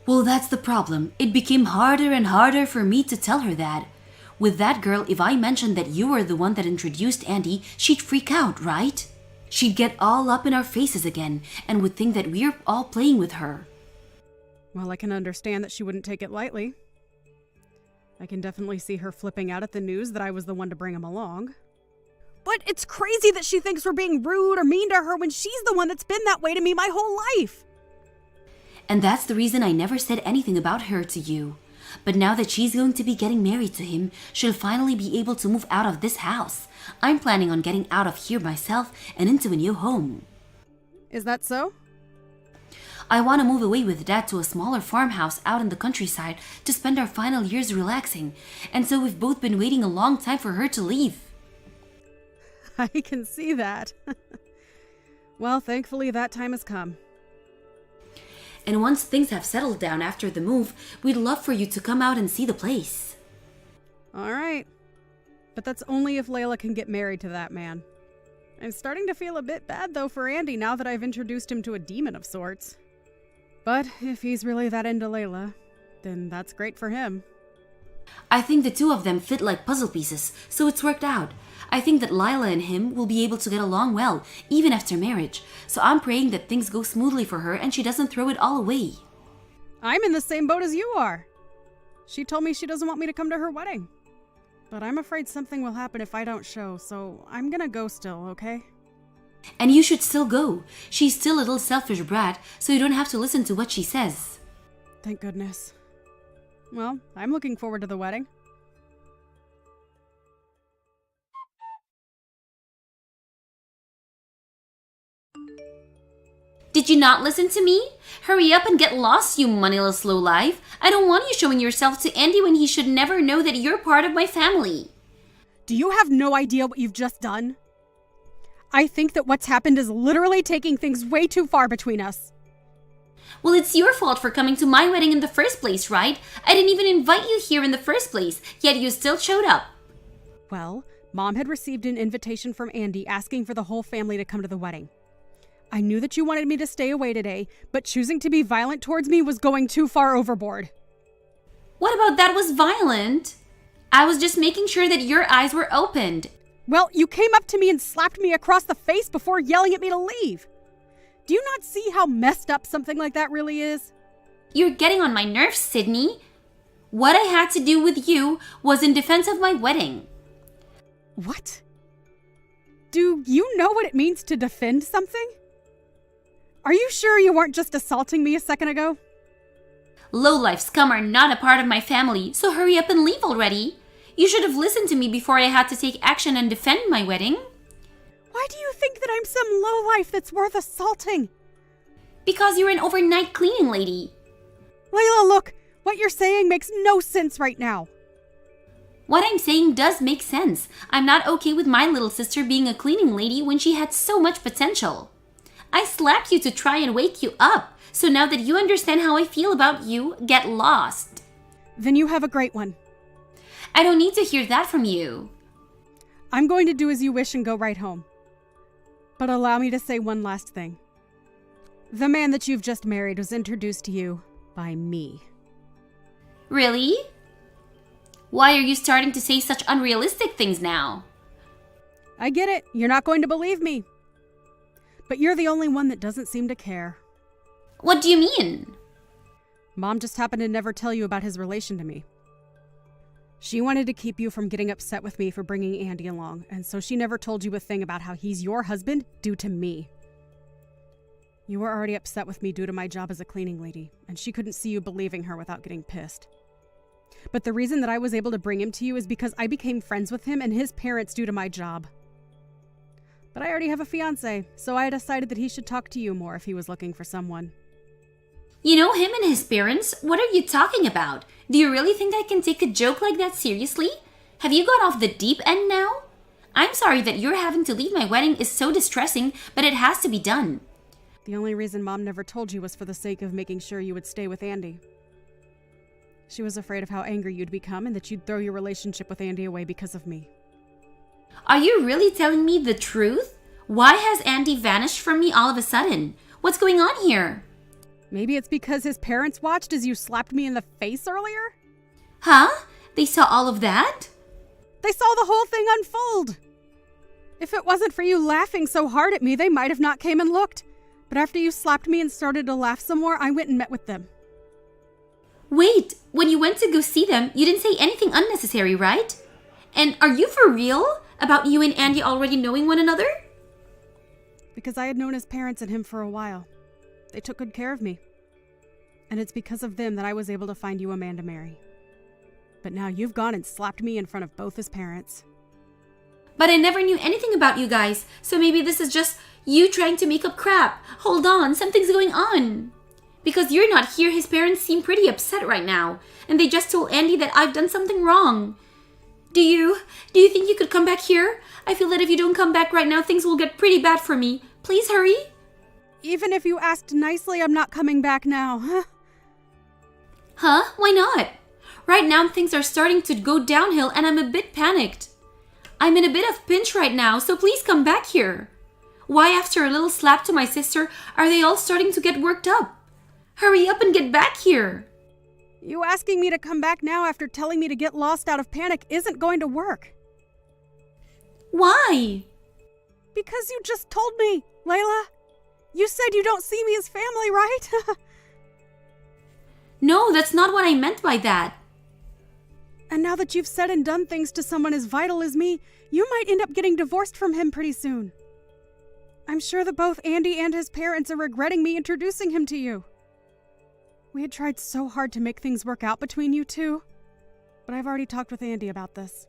Well, that's the problem. It became harder and harder for me to tell her that. With that girl, if I mentioned that you were the one that introduced Andy, she'd freak out, right? She'd get all up in our faces again and would think that we're all playing with her. Well, I can understand that she wouldn't take it lightly. I can definitely see her flipping out at the news that I was the one to bring him along. But it's crazy that she thinks we're being rude or mean to her when she's the one that's been that way to me my whole life. And that's the reason I never said anything about her to you. But now that she's going to be getting married to him, she'll finally be able to move out of this house. I'm planning on getting out of here myself and into a new home. Is that so? I want to move away with Dad to a smaller farmhouse out in the countryside to spend our final years relaxing. And so we've both been waiting a long time for her to leave. I can see that. Well, thankfully that time has come. And once things have settled down after the move, we'd love for you to come out and see the place. All right. But that's only if Layla can get married to that man. I'm starting to feel a bit bad, though, for Andy now that I've introduced him to a demon of sorts. But if he's really that into Layla, then that's great for him. I think the two of them fit like puzzle pieces, so it's worked out. I think that Lila and him will be able to get along well, even after marriage. So I'm praying that things go smoothly for her and she doesn't throw it all away. I'm in the same boat as you are. She told me she doesn't want me to come to her wedding. But I'm afraid something will happen if I don't show, so I'm gonna go still, okay? And you should still go. She's still a little selfish brat, so you don't have to listen to what she says. Thank goodness. Well, I'm looking forward to the wedding. Did you not listen to me? Hurry up and get lost, you moneyless lowlife. I don't want you showing yourself to Andy when he should never know that you're part of my family. Do you have no idea what you've just done? I think that what's happened is literally taking things way too far between us. Well, it's your fault for coming to my wedding in the first place, right? I didn't even invite you here in the first place, yet you still showed up. Well, Mom had received an invitation from Andy asking for the whole family to come to the wedding. I knew that you wanted me to stay away today, but choosing to be violent towards me was going too far overboard. What about that was violent? I was just making sure that your eyes were opened. Well, you came up to me and slapped me across the face before yelling at me to leave. Do you not see how messed up something like that really is? You're getting on my nerves, Sydney. What I had to do with you was in defense of my wedding. What? Do you know what it means to defend something? Are you sure you weren't just assaulting me a second ago? Low-life scum are not a part of my family, so hurry up and leave already. You should have listened to me before I had to take action and defend my wedding. Why do you think that I'm some lowlife that's worth assaulting? Because you're an overnight cleaning lady. Layla, look, what you're saying makes no sense right now. What I'm saying does make sense. I'm not okay with my little sister being a cleaning lady when she had so much potential. I slapped you to try and wake you up. So now that you understand how I feel about you, get lost. Then you have a great one. I don't need to hear that from you. I'm going to do as you wish and go right home. But allow me to say one last thing. The man that you've just married was introduced to you by me. Really? Why are you starting to say such unrealistic things now? I get it. You're not going to believe me. But you're the only one that doesn't seem to care. What do you mean? Mom just happened to never tell you about his relation to me. She wanted to keep you from getting upset with me for bringing Andy along, and so she never told you a thing about how he's your husband due to me. You were already upset with me due to my job as a cleaning lady, and she couldn't see you believing her without getting pissed. But the reason that I was able to bring him to you is because I became friends with him and his parents due to my job. But I already have a fiancé, so I decided that he should talk to you more if he was looking for someone. You know him and his parents? What are you talking about? Do you really think I can take a joke like that seriously? Have you got off the deep end now? I'm sorry that you're having to leave my wedding is so distressing, but it has to be done. The only reason Mom never told you was for the sake of making sure you would stay with Andy. She was afraid of how angry you'd become and that you'd throw your relationship with Andy away because of me. Are you really telling me the truth? Why has Andy vanished from me all of a sudden? What's going on here? Maybe it's because his parents watched as you slapped me in the face earlier? Huh? They saw all of that? They saw the whole thing unfold! If it wasn't for you laughing so hard at me, they might have not came and looked. But after you slapped me and started to laugh some more, I went and met with them. Wait, when you went to go see them, you didn't say anything unnecessary, right? And are you for real about you and Andy already knowing one another? Because I had known his parents and him for a while. They took good care of me. And it's because of them that I was able to find you a man to marry. But now you've gone and slapped me in front of both his parents. But I never knew anything about you guys, so maybe this is just you trying to make up crap. Hold on, something's going on. Because you're not here, his parents seem pretty upset right now. And they just told Andy that I've done something wrong. Do you think you could come back here? I feel that if you don't come back right now, things will get pretty bad for me. Please hurry. Even if you asked nicely, I'm not coming back now, huh? Huh? Why not? Right now, things are starting to go downhill and I'm a bit panicked. I'm in a bit of pinch right now, so please come back here. Why, after a little slap to my sister, are they all starting to get worked up? Hurry up and get back here. You asking me to come back now after telling me to get lost out of panic isn't going to work. Why? Because you just told me, Layla. You said you don't see me as family, right? No, that's not what I meant by that. And now that you've said and done things to someone as vital as me, you might end up getting divorced from him pretty soon. I'm sure that both Andy and his parents are regretting me introducing him to you. We had tried so hard to make things work out between you two, but I've already talked with Andy about this.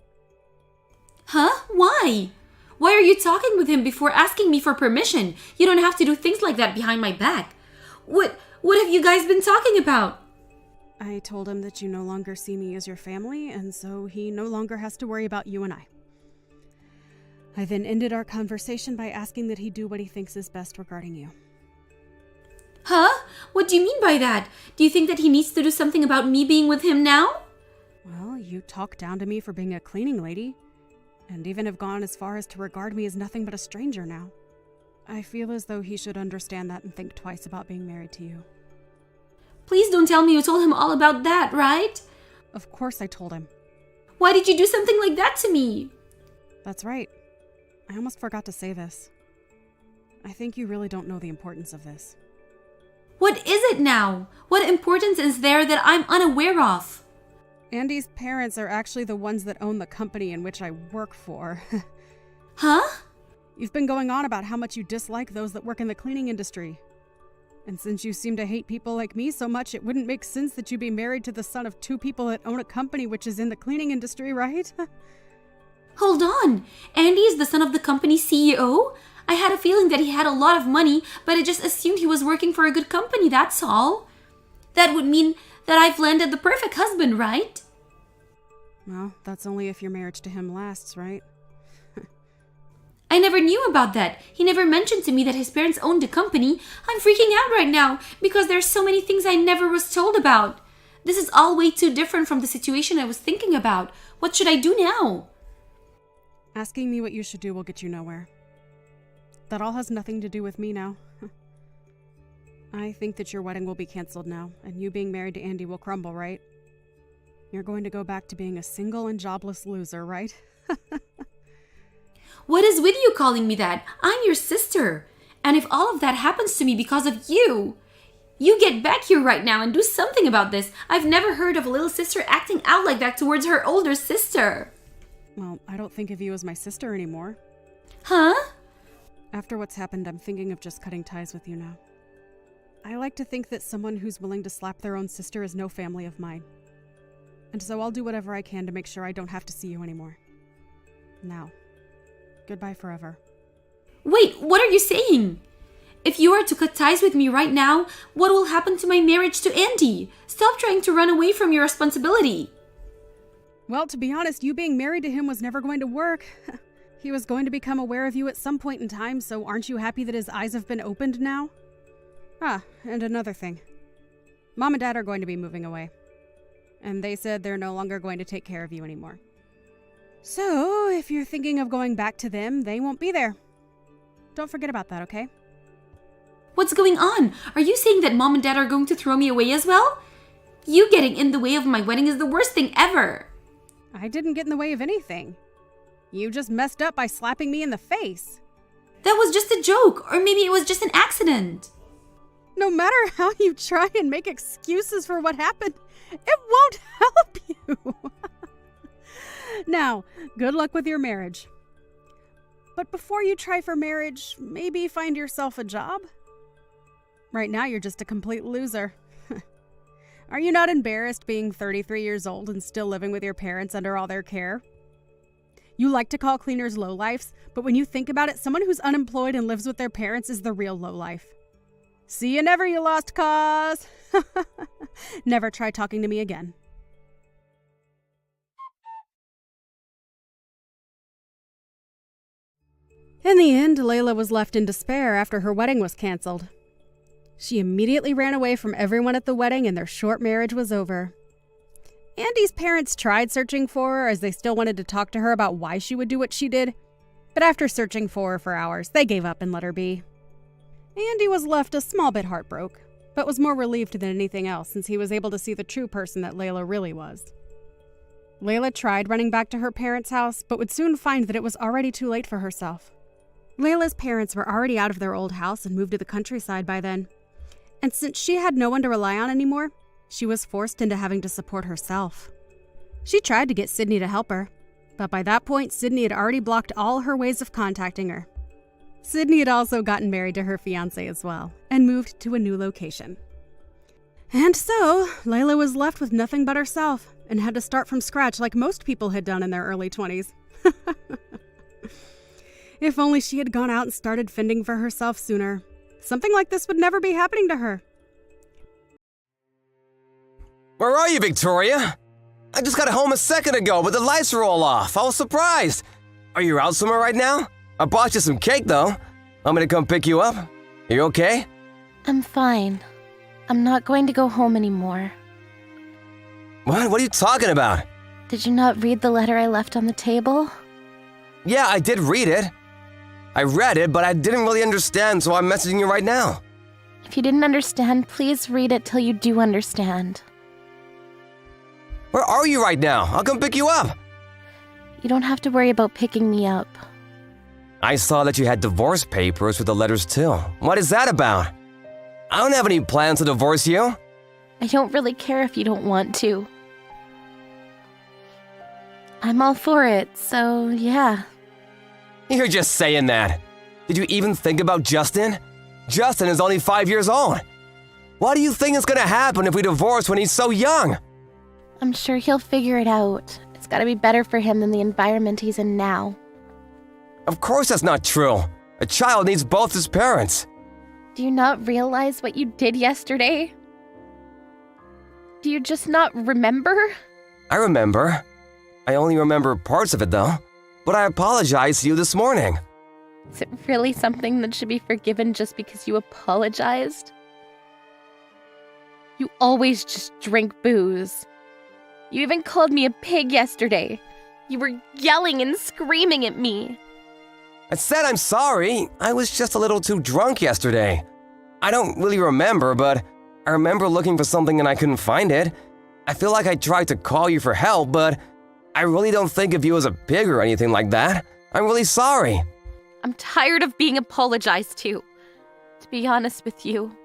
Huh? Why? Why are you talking with him before asking me for permission? You don't have to do things like that behind my back. What have you guys been talking about? I told him that you no longer see me as your family, and so he no longer has to worry about you and I. I then ended our conversation by asking that he do what he thinks is best regarding you. Huh? What do you mean by that? Do you think that he needs to do something about me being with him now? Well, you talk down to me for being a cleaning lady, and even have gone as far as to regard me as nothing but a stranger now. I feel as though he should understand that and think twice about being married to you. Please don't tell me you told him all about that, right? Of course I told him. Why did you do something like that to me? That's right. I almost forgot to say this. I think you really don't know the importance of this. What is it now? What importance is there that I'm unaware of? Andy's parents are actually the ones that own the company in which I work for. Huh? You've been going on about how much you dislike those that work in the cleaning industry. And since you seem to hate people like me so much, it wouldn't make sense that you be married to the son of two people that own a company which is in the cleaning industry, right? Hold on. Andy is the son of the company's CEO? I had a feeling that he had a lot of money, but I just assumed he was working for a good company, that's all. That would mean that I've landed the perfect husband, right? Well, that's only if your marriage to him lasts, right? I never knew about that. He never mentioned to me that his parents owned a company. I'm freaking out right now because there's so many things I never was told about. This is all way too different from the situation I was thinking about. What should I do now? Asking me what you should do will get you nowhere. that all has nothing to do with me now. I think that your wedding will be canceled now, and you being married to Andy will crumble, right? You're going to go back to being a single and jobless loser, right? What is with you calling me that? I'm your sister. And if all of that happens to me because of you, you get back here right now and do something about this. I've never heard of a little sister acting out like that towards her older sister. Well, I don't think of you as my sister anymore. Huh? After what's happened, I'm thinking of just cutting ties with you now. I like to think that someone who's willing to slap their own sister is no family of mine. And so I'll do whatever I can to make sure I don't have to see you anymore. Now, goodbye forever. Wait, what are you saying? If you are to cut ties with me right now, what will happen to my marriage to Andy? Stop trying to run away from your responsibility. Well, to be honest, you being married to him was never going to work. He was going to become aware of you at some point in time, so aren't you happy that his eyes have been opened now? Ah, and another thing. Mom and Dad are going to be moving away. And they said they're no longer going to take care of you anymore. So, if you're thinking of going back to them, they won't be there. Don't forget about that, okay? What's going on? Are you saying that Mom and Dad are going to throw me away as well? You getting in the way of my wedding is the worst thing ever. I didn't get in the way of anything. You just messed up by slapping me in the face. That was just a joke, or maybe it was just an accident. No matter how you try and make excuses for what happened, it won't help you. Now, good luck with your marriage. But before you try for marriage, maybe find yourself a job? Right now, you're just a complete loser. Are you not embarrassed being 33 years old and still living with your parents under all their care? You like to call cleaners lowlifes, but when you think about it, someone who's unemployed and lives with their parents is the real lowlife. See you never, you lost cause. Never try talking to me again. In the end, Layla was left in despair after her wedding was canceled. She immediately ran away from everyone at the wedding and their short marriage was over. Andy's parents tried searching for her as they still wanted to talk to her about why she would do what she did, but after searching for her for hours, they gave up and let her be. Andy was left a small bit heartbroken, but was more relieved than anything else since he was able to see the true person that Layla really was. Layla tried running back to her parents' house, but would soon find that it was already too late for herself. Layla's parents were already out of their old house and moved to the countryside by then. And since she had no one to rely on anymore, she was forced into having to support herself. She tried to get Sydney to help her, but by that point, Sydney had already blocked all her ways of contacting her. Sydney had also gotten married to her fiancé as well, and moved to a new location. And so, Layla was left with nothing but herself, and had to start from scratch like most people had done in their early 20s. If only she had gone out and started fending for herself sooner. Something like this would never be happening to her. Where are you, Victoria? I just got home a second ago, but the lights are all off. I was surprised. Are you out somewhere right now? I bought you some cake, though. Want me to come pick you up? Are you okay? I'm fine. I'm not going to go home anymore. What? What are you talking about? Did you not read the letter I left on the table? Yeah, I did read it. I read it, but I didn't really understand, so I'm messaging you right now. If you didn't understand, please read it till you do understand. Where are you right now? I'll come pick you up. You don't have to worry about picking me up. I saw that you had divorce papers with the letters too. What is that about? I don't have any plans to divorce you. I don't really care if you don't want to. I'm all for it, so yeah. You're just saying that. Did you even think about Justin? Justin is only 5 years old. What do you think is gonna happen if we divorce when he's so young? I'm sure he'll figure it out. It's gotta be better for him than the environment he's in now. Of course that's not true. A child needs both his parents. Do you not realize what you did yesterday? Do you just not remember? I remember. I only remember parts of it though. But I apologized to you this morning. Is it really something that should be forgiven just because you apologized? You always just drink booze. You even called me a pig yesterday. You were yelling and screaming at me. I said I'm sorry. I was just a little too drunk yesterday. I don't really remember, but I remember looking for something and I couldn't find it. I feel like I tried to call you for help, but I really don't think of you as a pig or anything like that. I'm really sorry. I'm tired of being apologized to be honest with you.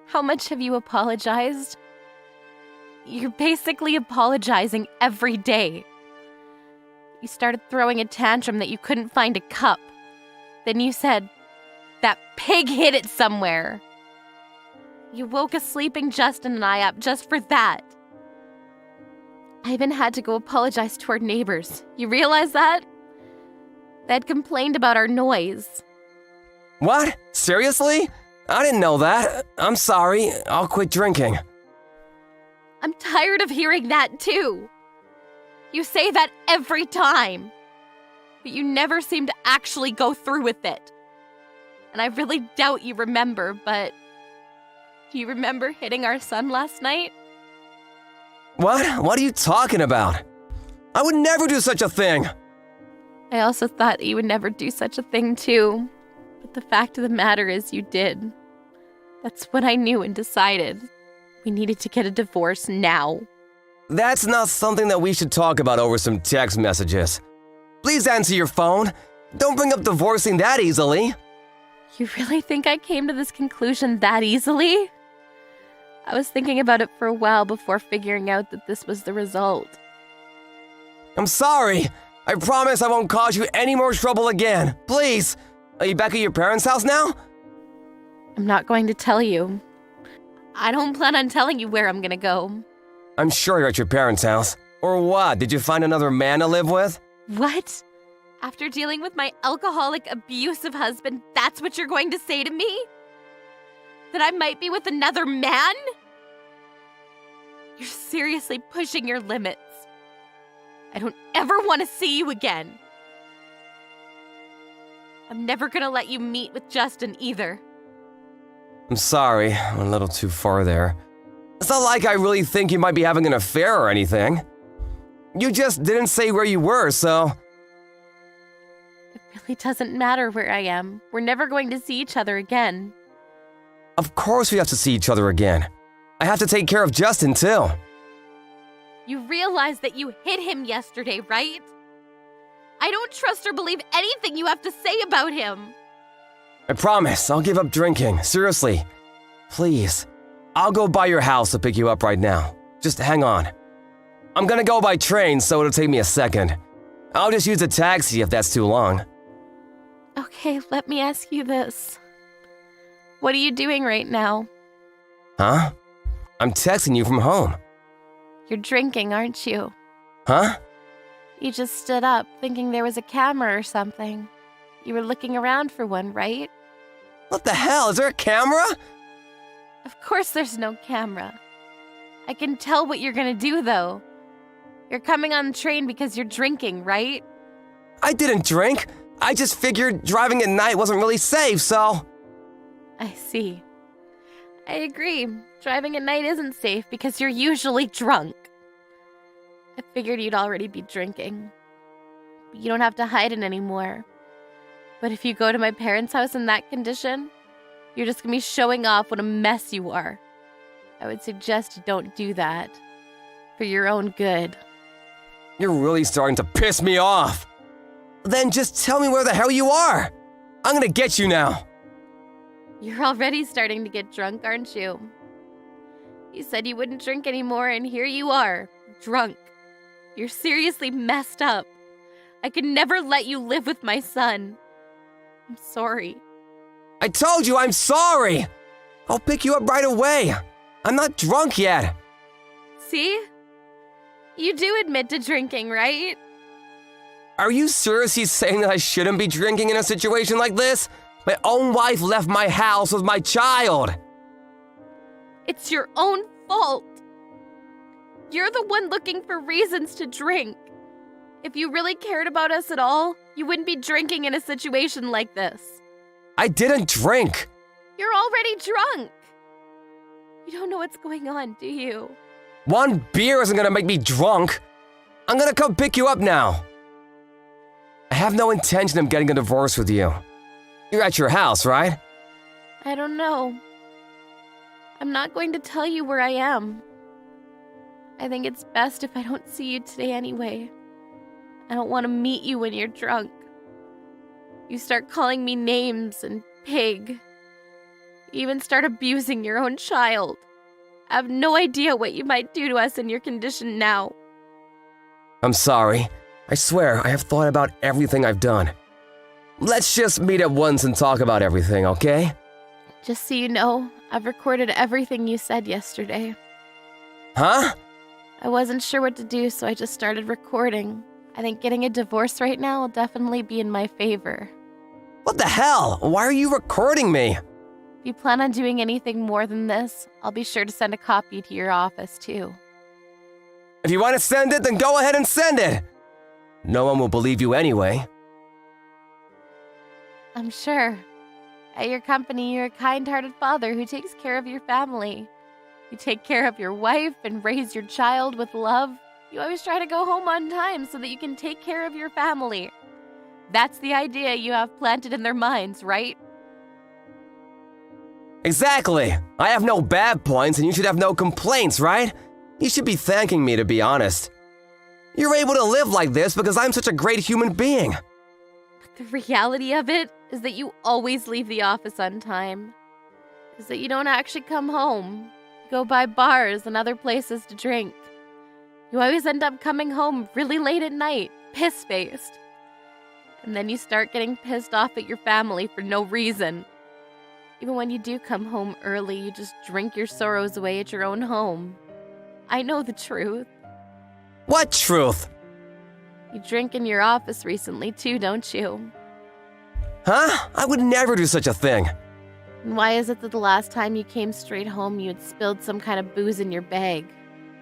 How much have you apologized? You're basically apologizing every day. You started throwing a tantrum that you couldn't find a cup. Then you said, "That pig hid it somewhere." You woke a sleeping Justin and I up just for that. I even had to go apologize to our neighbors. You realize that? They had complained about our noise. What? Seriously? I didn't know that. I'm sorry. I'll quit drinking. I'm tired of hearing that too. You say that every time, but you never seem to actually go through with it. And I really doubt you remember, but do you remember hitting our son last night? What? What are you talking about? I would never do such a thing. I also thought that you would never do such a thing too, but the fact of the matter is you did. That's what I knew and decided. We needed to get a divorce now. That's not something that we should talk about over some text messages. Please answer your phone. Don't bring up divorcing that easily. You really think I came to this conclusion that easily? I was thinking about it for a while before figuring out that this was the result. I'm sorry. I promise I won't cause you any more trouble again. Please. Are you back at your parents' house now? I'm not going to tell you. I don't plan on telling you where I'm gonna go. I'm sure you're at your parents' house. Or what? Did you find another man to live with? What? After dealing with my alcoholic, abusive husband, that's what you're going to say to me? That I might be with another man? You're seriously pushing your limits. I don't ever want to see you again. I'm never gonna let you meet with Justin either. I'm sorry, I went a little too far there. It's not like I really think you might be having an affair or anything. You just didn't say where you were, so... It really doesn't matter where I am. We're never going to see each other again. Of course we have to see each other again. I have to take care of Justin, too. You realize that you hit him yesterday, right? I don't trust or believe anything you have to say about him. I promise, I'll give up drinking. Seriously. Please. I'll go by your house to pick you up right now. Just hang on. I'm gonna go by train, so it'll take me a second. I'll just use a taxi if that's too long. Okay, let me ask you this. What are you doing right now? Huh? I'm texting you from home. You're drinking, aren't you? Huh? You just stood up thinking there was a camera or something. You were looking around for one, right? What the hell? Is there a camera? Of course there's no camera. I can tell what you're gonna do, though. You're coming on the train because you're drinking, right? I didn't drink. I just figured driving at night wasn't really safe, so... I see. I agree. Driving at night isn't safe because you're usually drunk. I figured you'd already be drinking. But you don't have to hide it anymore. But if you go to my parents' house in that condition, you're just gonna be showing off what a mess you are. I would suggest you don't do that. For your own good. You're really starting to piss me off. Then just tell me where the hell you are. I'm gonna get you now. You're already starting to get drunk, aren't you? You said you wouldn't drink anymore, and here you are, drunk. You're seriously messed up. I could never let you live with my son. I'm sorry. I told you I'm sorry. I'll pick you up right away. I'm not drunk yet. See? You do admit to drinking, right? Are you seriously saying that I shouldn't be drinking in a situation like this? My own wife left my house with my child. It's your own fault. You're the one looking for reasons to drink. If you really cared about us at all, you wouldn't be drinking in a situation like this. I didn't drink. You're already drunk. You don't know what's going on, do you? One beer isn't gonna make me drunk. I'm gonna come pick you up now. I have no intention of getting a divorce with you. You're at your house, right? I don't know. I'm not going to tell you where I am. I think it's best if I don't see you today anyway. I don't want to meet you when you're drunk. You start calling me names and pig. You even start abusing your own child. I have no idea what you might do to us in your condition now. I'm sorry. I swear, I have thought about everything I've done. Let's just meet at once and talk about everything, okay? Just so you know, I've recorded everything you said yesterday. Huh? I wasn't sure what to do, so I just started recording. I think getting a divorce right now will definitely be in my favor. What the hell? Why are you recording me? If you plan on doing anything more than this, I'll be sure to send a copy to your office, too. If you want to send it, then go ahead and send it. No one will believe you anyway. I'm sure. At your company, you're a kind-hearted father who takes care of your family. You take care of your wife and raise your child with love. You always try to go home on time so that you can take care of your family. That's the idea you have planted in their minds, right? Exactly. I have no bad points and you should have no complaints, right? You should be thanking me, to be honest. You're able to live like this because I'm such a great human being. But the reality of it is that you always leave the office on time. Is that you don't actually come home. You go by bars and other places to drink. You always end up coming home really late at night, piss-faced. And then you start getting pissed off at your family for no reason. Even when you do come home early, you just drink your sorrows away at your own home. I know the truth. What truth? You drink in your office recently too, don't you? Huh? I would never do such a thing. And why is it that the last time you came straight home, you had spilled some kind of booze in your bag?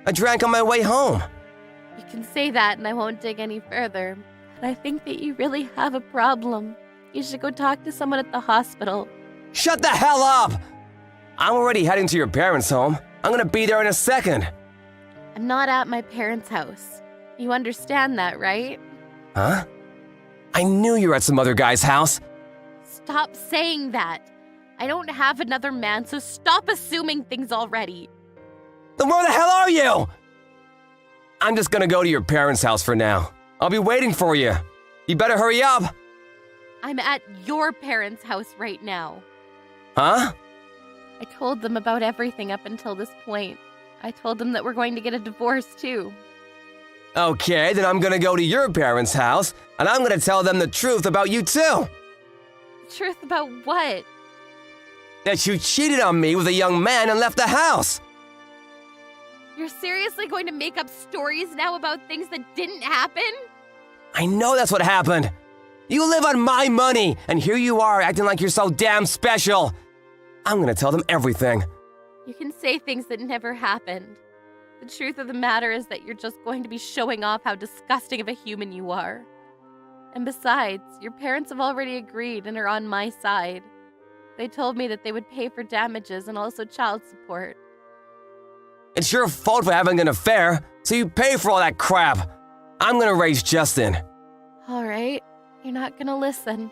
I drank on my way home. You can say that and I won't dig any further. But I think that you really have a problem. You should go talk to someone at the hospital. Shut the hell up! I'm already heading to your parents' home. I'm gonna be there in a second. I'm not at my parents' house. You understand that, right? Huh? I knew you were at some other guy's house. Stop saying that. I don't have another man, so stop assuming things already. Then where the hell are you? I'm just gonna go to your parents' house for now. I'll be waiting for you. You better hurry up. I'm at your parents' house right now. Huh? I told them about everything up until this point. I told them that we're going to get a divorce, too. Okay, then I'm gonna go to your parents' house, and I'm gonna tell them the truth about you too. Truth about what? That you cheated on me with a young man and left the house. You're seriously going to make up stories now about things that didn't happen? I know that's what happened. You live on my money, and here you are acting like you're so damn special. I'm gonna tell them everything. You can say things that never happened. The truth of the matter is that you're just going to be showing off how disgusting of a human you are. And besides, your parents have already agreed and are on my side. They told me that they would pay for damages and also child support. It's your fault for having an affair, so you pay for all that crap. I'm gonna raise Justin. All right, you're not gonna listen.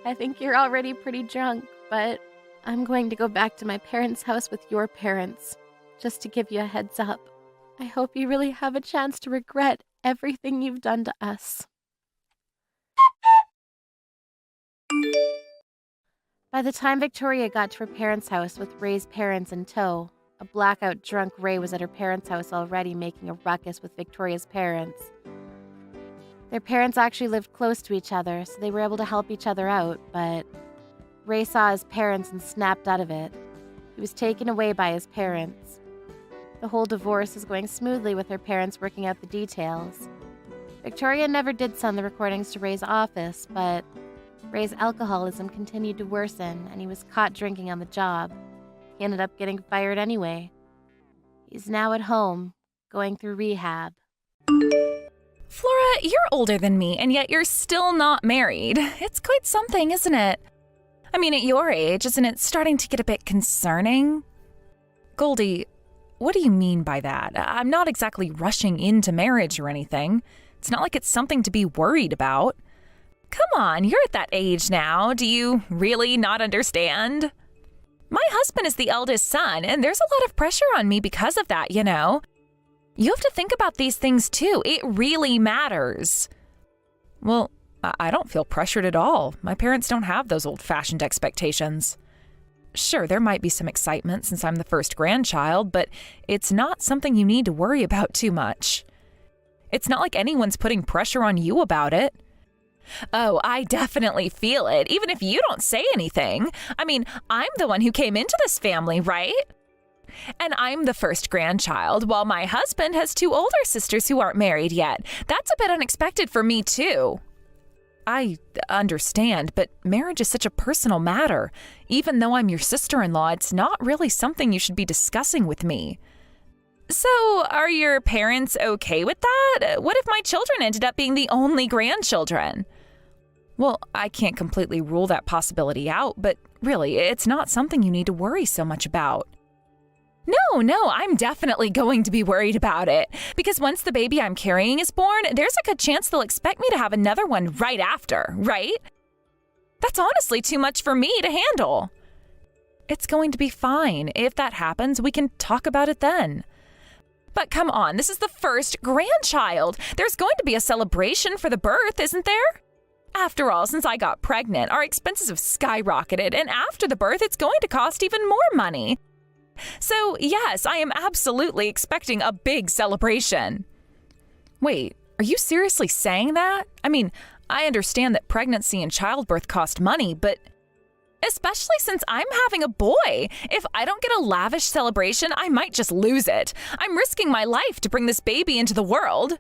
I think you're already pretty drunk, but I'm going to go back to my parents' house with your parents, just to give you a heads up. I hope you really have a chance to regret everything you've done to us. By the time Victoria got to her parents' house with Ray's parents in tow, a blackout drunk Ray was at her parents' house already making a ruckus with Victoria's parents. Their parents actually lived close to each other, so they were able to help each other out, but Ray saw his parents and snapped out of it. He was taken away by his parents. The whole divorce is going smoothly with her parents working out the details. Victoria never did send the recordings to Ray's office, but Ray's alcoholism continued to worsen and he was caught drinking on the job. He ended up getting fired anyway. He's now at home, going through rehab. Flora, you're older than me, and yet you're still not married. It's quite something, isn't it? I mean, at your age, isn't it starting to get a bit concerning? Goldie, what do you mean by that? I'm not exactly rushing into marriage or anything. It's not like it's something to be worried about. Come on, you're at that age now. Do you really not understand? My husband is the eldest son, and there's a lot of pressure on me because of that, you know. You have to think about these things too. It really matters. Well, I don't feel pressured at all. My parents don't have those old-fashioned expectations. Sure, there might be some excitement since I'm the first grandchild, but it's not something you need to worry about too much. It's not like anyone's putting pressure on you about it. Oh, I definitely feel it, even if you don't say anything. I mean, I'm the one who came into this family, right? And I'm the first grandchild, while my husband has 2 older sisters who aren't married yet. That's a bit unexpected for me, too. I understand, but marriage is such a personal matter. Even though I'm your sister-in-law, it's not really something you should be discussing with me. So, are your parents okay with that? What if my children ended up being the only grandchildren? Well, I can't completely rule that possibility out, but really, it's not something you need to worry so much about. No, I'm definitely going to be worried about it. Because once the baby I'm carrying is born, there's a good chance they'll expect me to have another one right after, right? That's honestly too much for me to handle. It's going to be fine. If that happens, we can talk about it then. But come on, this is the first grandchild. There's going to be a celebration for the birth, isn't there? After all, since I got pregnant, our expenses have skyrocketed, and after the birth, it's going to cost even more money. So, yes, I am absolutely expecting a big celebration. Wait, are you seriously saying that? I mean, I understand that pregnancy and childbirth cost money, but especially since I'm having a boy. If I don't get a lavish celebration, I might just lose it. I'm risking my life to bring this baby into the world.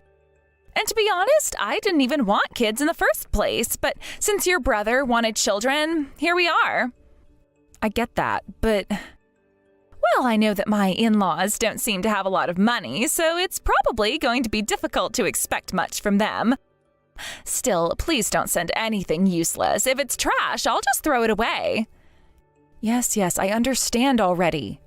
And to be honest, I didn't even want kids in the first place, but since your brother wanted children, here we are. I get that, but well, I know that my in-laws don't seem to have a lot of money, so it's probably going to be difficult to expect much from them. Still, please don't send anything useless. If it's trash, I'll just throw it away. Yes, I understand already.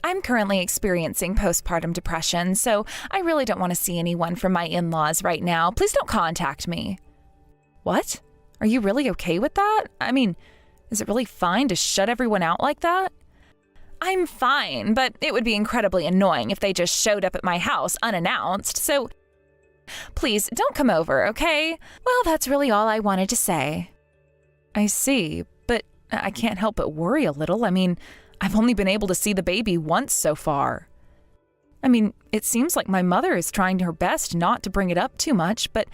I'm currently experiencing postpartum depression, so I really don't want to see anyone from my in-laws right now. Please don't contact me. What? Are you really okay with that? I mean, is it really fine to shut everyone out like that? I'm fine, but it would be incredibly annoying if they just showed up at my house unannounced, so please don't come over, okay? Well, that's really all I wanted to say. I see, but I can't help but worry a little. I mean, I've only been able to see the baby once so far. I mean, it seems like my mother is trying her best not to bring it up too much, but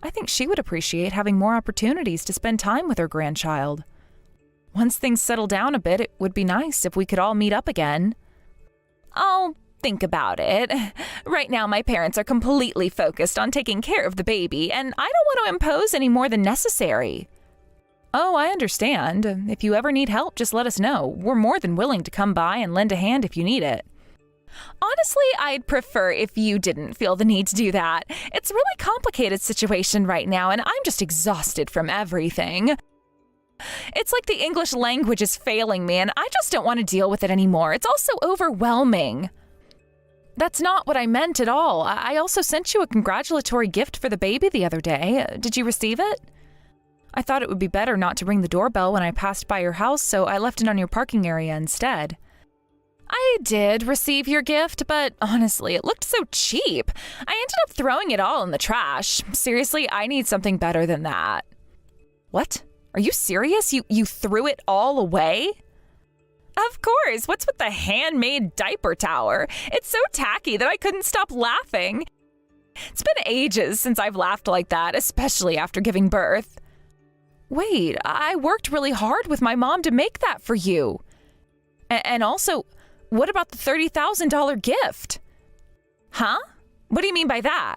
I think she would appreciate having more opportunities to spend time with her grandchild. Once things settle down a bit, it would be nice if we could all meet up again. I'll think about it. Right now, my parents are completely focused on taking care of the baby, and I don't want to impose any more than necessary. Oh, I understand. If you ever need help, just let us know. We're more than willing to come by and lend a hand if you need it. Honestly, I'd prefer if you didn't feel the need to do that. It's a really complicated situation right now, and I'm just exhausted from everything. It's like the English language is failing me, and I just don't want to deal with it anymore. It's also overwhelming. That's not what I meant at all. I also sent you a congratulatory gift for the baby the other day. Did you receive it? I thought it would be better not to ring the doorbell when I passed by your house, so I left it on your parking area instead. I did receive your gift, but honestly, it looked so cheap. I ended up throwing it all in the trash. Seriously, I need something better than that. What? Are you serious? You threw it all away? Of course. What's with the handmade diaper tower? It's so tacky that I couldn't stop laughing. It's been ages since I've laughed like that, especially after giving birth. Wait, I worked really hard with my mom to make that for you. And also, what about the $30,000 gift? Huh? What do you mean by that?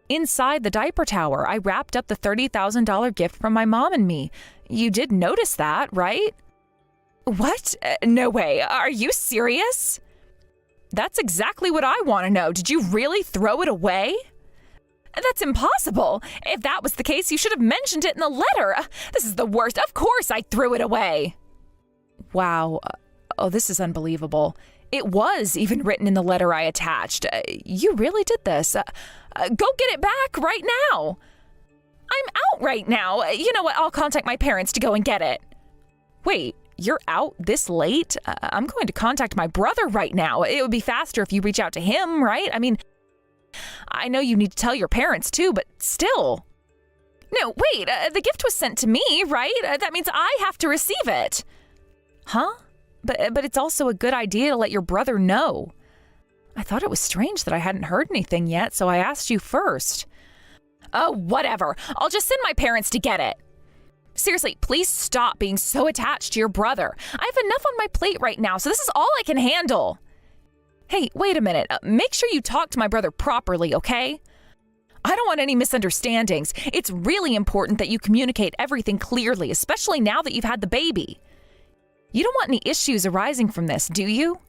Inside the diaper tower, I wrapped up the $30,000 gift from my mom and me. You did notice that, right? What? No way. Are you serious? That's exactly what I want to know. Did you really throw it away? That's impossible. If that was the case, you should have mentioned it in the letter. This is the worst. Of course I threw it away. Wow. Oh, this is unbelievable. It was even written in the letter I attached. You really did this. Go get it back right now. I'm out right now. You know what? I'll contact my parents to go and get it. Wait, you're out this late? I'm going to contact my brother right now. It would be faster if you reach out to him, right? I mean, I know you need to tell your parents too, but still. No, wait, the gift was sent to me, right? That means I have to receive it. Huh? But it's also a good idea to let your brother know. I thought it was strange that I hadn't heard anything yet, so I asked you first. Oh, whatever. I'll just send my parents to get it. Seriously, please stop being so attached to your brother. I have enough on my plate right now, so this is all I can handle. Hey, wait a minute. Make sure you talk to my brother properly, okay? I don't want any misunderstandings. It's really important that you communicate everything clearly, especially now that you've had the baby. You don't want any issues arising from this, do you?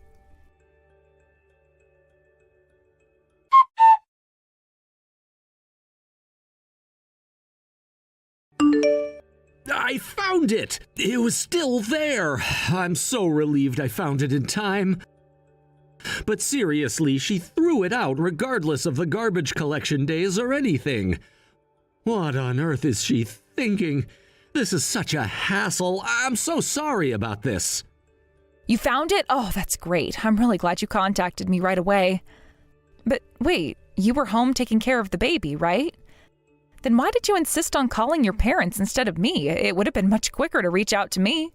I found it! It was still there! I'm so relieved I found it in time. But seriously, she threw it out regardless of the garbage collection days or anything. What on earth is she thinking? This is such a hassle. I'm so sorry about this. You found it? Oh, that's great. I'm really glad you contacted me right away. But wait, you were home taking care of the baby, right? Then why did you insist on calling your parents instead of me? It would have been much quicker to reach out to me.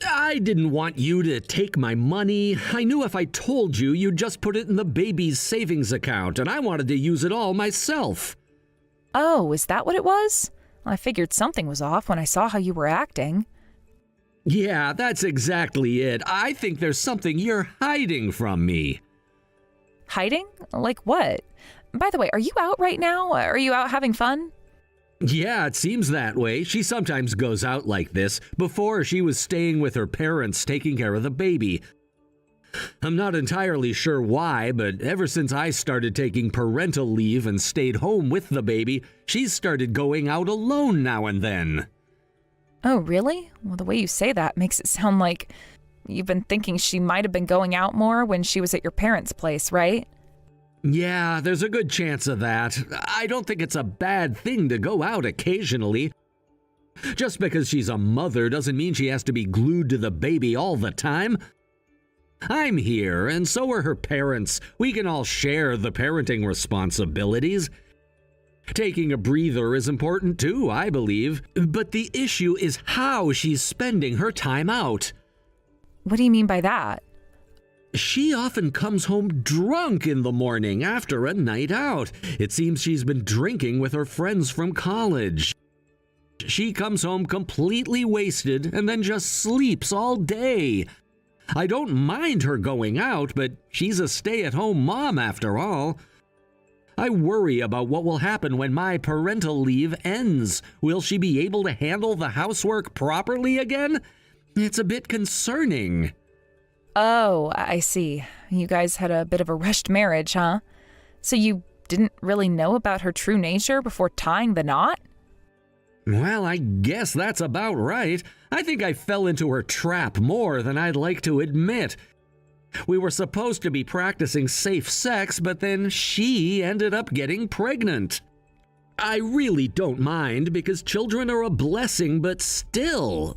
I didn't want you to take my money. I knew if I told you, you'd just put it in the baby's savings account, and I wanted to use it all myself. Oh, is that what it was? I figured something was off when I saw how you were acting. Yeah, that's exactly it. I think there's something you're hiding from me. Hiding? Like what? By the way, are you out right now? Are you out having fun? Yeah, it seems that way. She sometimes goes out like this. Before, she was staying with her parents taking care of the baby. I'm not entirely sure why, but ever since I started taking parental leave and stayed home with the baby, she's started going out alone now and then. Oh, really? Well, the way you say that makes it sound like you've been thinking she might have been going out more when she was at your parents' place, right? Yeah, there's a good chance of that. I don't think it's a bad thing to go out occasionally. Just because she's a mother doesn't mean she has to be glued to the baby all the time. I'm here, and so are her parents. We can all share the parenting responsibilities. Taking a breather is important too, I believe. But the issue is how she's spending her time out. What do you mean by that? She often comes home drunk in the morning after a night out. It seems she's been drinking with her friends from college. She comes home completely wasted and then just sleeps all day. I don't mind her going out, but she's a stay-at-home mom after all. I worry about what will happen when my parental leave ends. Will she be able to handle the housework properly again? It's a bit concerning. Oh, I see. You guys had a bit of a rushed marriage, huh? So you didn't really know about her true nature before tying the knot? Well, I guess that's about right. I think I fell into her trap more than I'd like to admit. We were supposed to be practicing safe sex, but then she ended up getting pregnant. I really don't mind because children are a blessing, but still.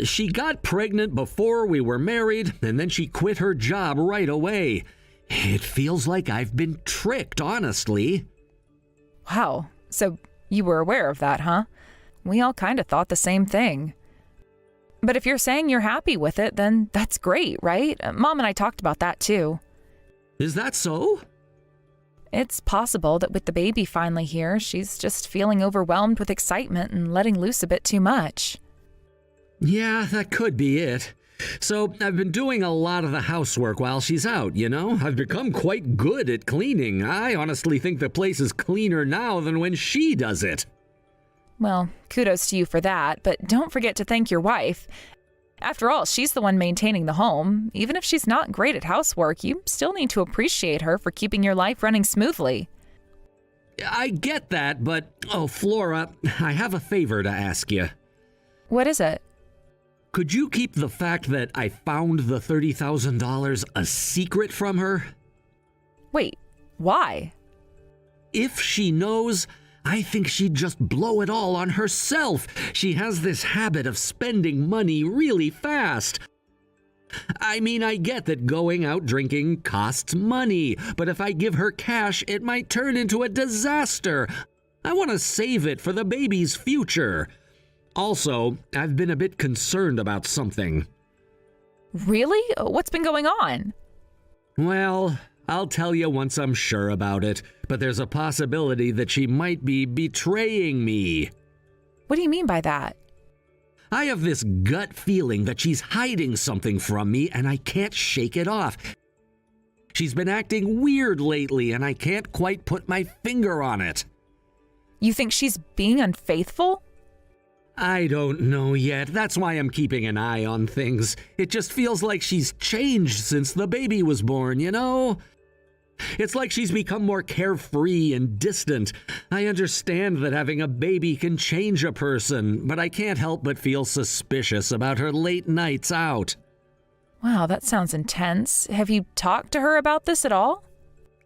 She got pregnant before we were married, and then she quit her job right away. It feels like I've been tricked, honestly. Wow. So you were aware of that, huh? We all kind of thought the same thing. But if you're saying you're happy with it, then that's great, right? Mom and I talked about that too. Is that so? It's possible that with the baby finally here, she's just feeling overwhelmed with excitement and letting loose a bit too much. Yeah, that could be it. So I've been doing a lot of the housework while she's out, you know? I've become quite good at cleaning. I honestly think the place is cleaner now than when she does it. Well, kudos to you for that, but don't forget to thank your wife. After all, she's the one maintaining the home. Even if she's not great at housework, you still need to appreciate her for keeping your life running smoothly. I get that, but, oh, Flora, I have a favor to ask you. What is it? Could you keep the fact that I found the $30,000 a secret from her? Wait, why? If she knows, I think she'd just blow it all on herself. She has this habit of spending money really fast. I mean, I get that going out drinking costs money, but if I give her cash, it might turn into a disaster. I want to save it for the baby's future. Also, I've been a bit concerned about something. Really? What's been going on? Well, I'll tell you once I'm sure about it, but there's a possibility that she might be betraying me. What do you mean by that? I have this gut feeling that she's hiding something from me and I can't shake it off. She's been acting weird lately and I can't quite put my finger on it. You think she's being unfaithful? I don't know yet. That's why I'm keeping an eye on things. It just feels like she's changed since the baby was born, you know? It's like she's become more carefree and distant. I understand that having a baby can change a person, but I can't help but feel suspicious about her late nights out. Wow, that sounds intense. Have you talked to her about this at all?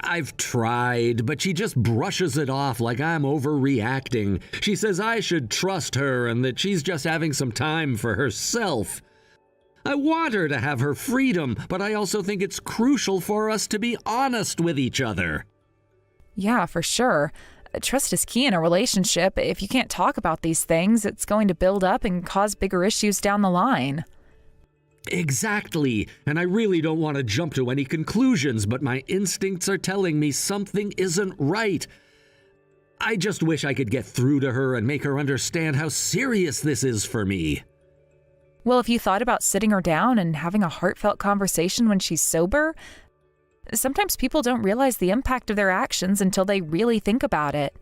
I've tried, but she just brushes it off like I'm overreacting. She says I should trust her and that she's just having some time for herself. I want her to have her freedom, but I also think it's crucial for us to be honest with each other. Yeah, for sure. Trust is key in a relationship. If you can't talk about these things, it's going to build up and cause bigger issues down the line. Exactly, and I really don't want to jump to any conclusions, but my instincts are telling me something isn't right. I just wish I could get through to her and make her understand how serious this is for me. Well, if you thought about sitting her down and having a heartfelt conversation when she's sober, sometimes people don't realize the impact of their actions until they really think about it.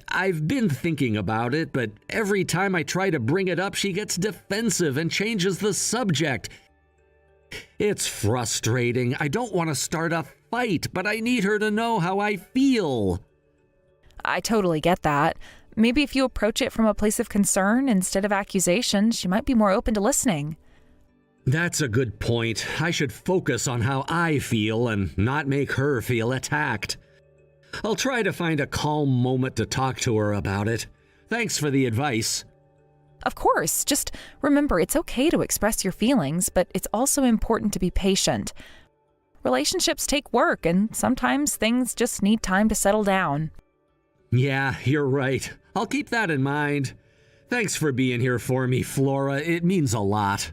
I've been thinking about it, but every time I try to bring it up, she gets defensive and changes the subject. It's frustrating. I don't want to start a fight, but I need her to know how I feel. I totally get that. Maybe if you approach it from a place of concern instead of accusation, she might be more open to listening. That's a good point. I should focus on how I feel and not make her feel attacked. I'll try to find a calm moment to talk to her about it. Thanks for the advice. Of course, just remember it's okay to express your feelings, but it's also important to be patient. Relationships take work, and sometimes things just need time to settle down. Yeah, you're right. I'll keep that in mind. Thanks for being here for me, Flora. It means a lot.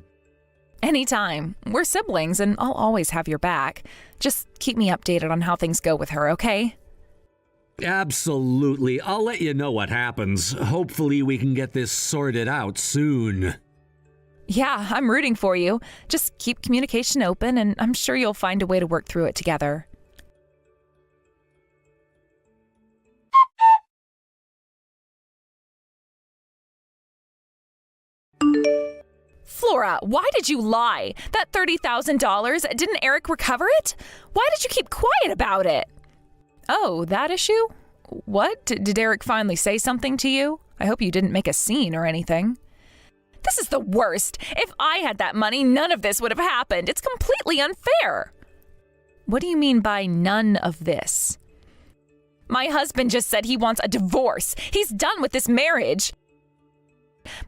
Anytime. We're siblings, and I'll always have your back. Just keep me updated on how things go with her, okay? Absolutely. I'll let you know what happens. Hopefully we can get this sorted out soon. Yeah, I'm rooting for you. Just keep communication open, and I'm sure you'll find a way to work through it together. Flora, why did you lie? That $30,000, didn't Eric recover it? Why did you keep quiet about it? Oh, that issue? What? Did Eric finally say something to you? I hope you didn't make a scene or anything. This is the worst. If I had that money, none of this would have happened. It's completely unfair. What do you mean by none of this? My husband just said he wants a divorce. He's done with this marriage.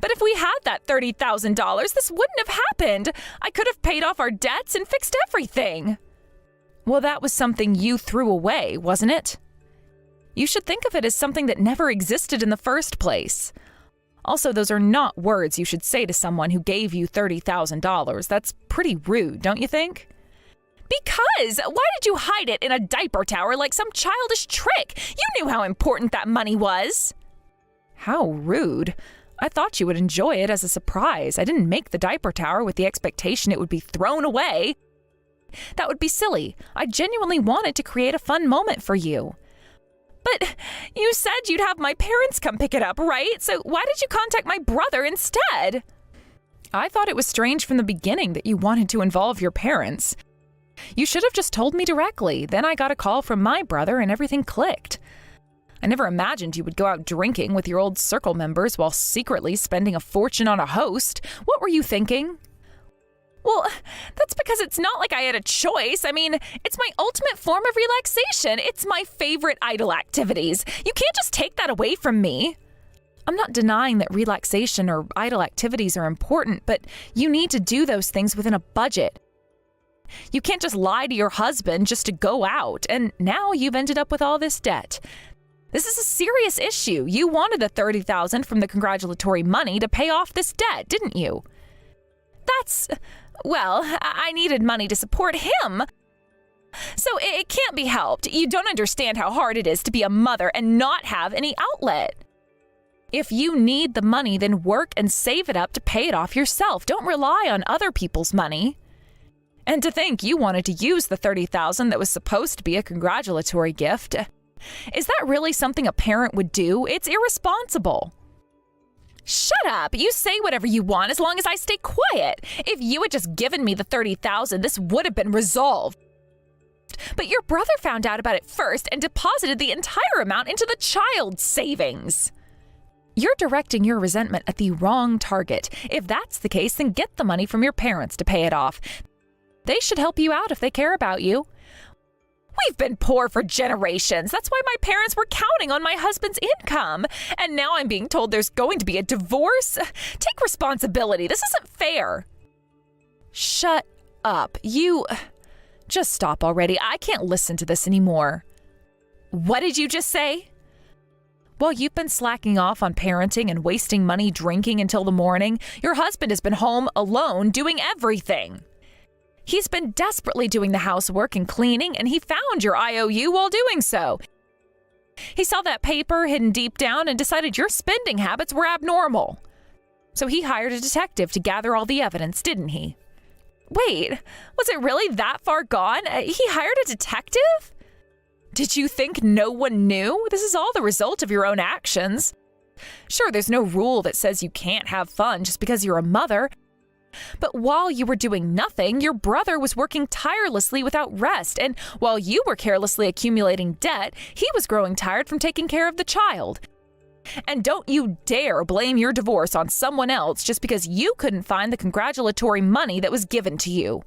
But if we had that $30,000, this wouldn't have happened. I could have paid off our debts and fixed everything. Well, that was something you threw away, wasn't it? You should think of it as something that never existed in the first place. Also, those are not words you should say to someone who gave you $30,000. That's pretty rude, don't you think? Because! Why did you hide it in a diaper tower like some childish trick? You knew how important that money was. How rude. I thought you would enjoy it as a surprise. I didn't make the diaper tower with the expectation it would be thrown away. That would be silly. I genuinely wanted to create a fun moment for you. But you said you'd have my parents come pick it up, right? So why did you contact my brother instead? I thought it was strange from the beginning that you wanted to involve your parents. You should have just told me directly. Then I got a call from my brother and everything clicked. I never imagined you would go out drinking with your old circle members while secretly spending a fortune on a host. What were you thinking? Well, that's because it's not like I had a choice. I mean, it's my ultimate form of relaxation. It's my favorite idle activities. You can't just take that away from me. I'm not denying that relaxation or idle activities are important, but you need to do those things within a budget. You can't just lie to your husband just to go out, and now you've ended up with all this debt. This is a serious issue. You wanted the $30,000 from the congratulatory money to pay off this debt, didn't you? Well, I needed money to support him. So it can't be helped. You don't understand how hard it is to be a mother and not have any outlet. If you need the money, then work and save it up to pay it off yourself. Don't rely on other people's money. And to think you wanted to use the $30,000 that was supposed to be a congratulatory gift. Is that really something a parent would do? It's irresponsible. Shut up! You say whatever you want as long as I stay quiet. If you had just given me the $30,000, this would have been resolved. But your brother found out about it first and deposited the entire amount into the child's savings. You're directing your resentment at the wrong target. If that's the case, then get the money from your parents to pay it off. They should help you out if they care about you. We've been poor for generations. That's why my parents were counting on my husband's income. And now I'm being told there's going to be a divorce? Take responsibility. This isn't fair. Shut up. Just stop already. I can't listen to this anymore. What did you just say? While you've been slacking off on parenting and wasting money drinking until the morning, your husband has been home alone doing everything. He's been desperately doing the housework and cleaning, and he found your IOU while doing so. He saw that paper hidden deep down and decided your spending habits were abnormal. So he hired a detective to gather all the evidence, didn't he? Wait, was it really that far gone? He hired a detective? Did you think no one knew? This is all the result of your own actions. Sure, there's no rule that says you can't have fun just because you're a mother. But while you were doing nothing, your brother was working tirelessly without rest, and while you were carelessly accumulating debt, he was growing tired from taking care of the child. And don't you dare blame your divorce on someone else just because you couldn't find the congratulatory money that was given to you.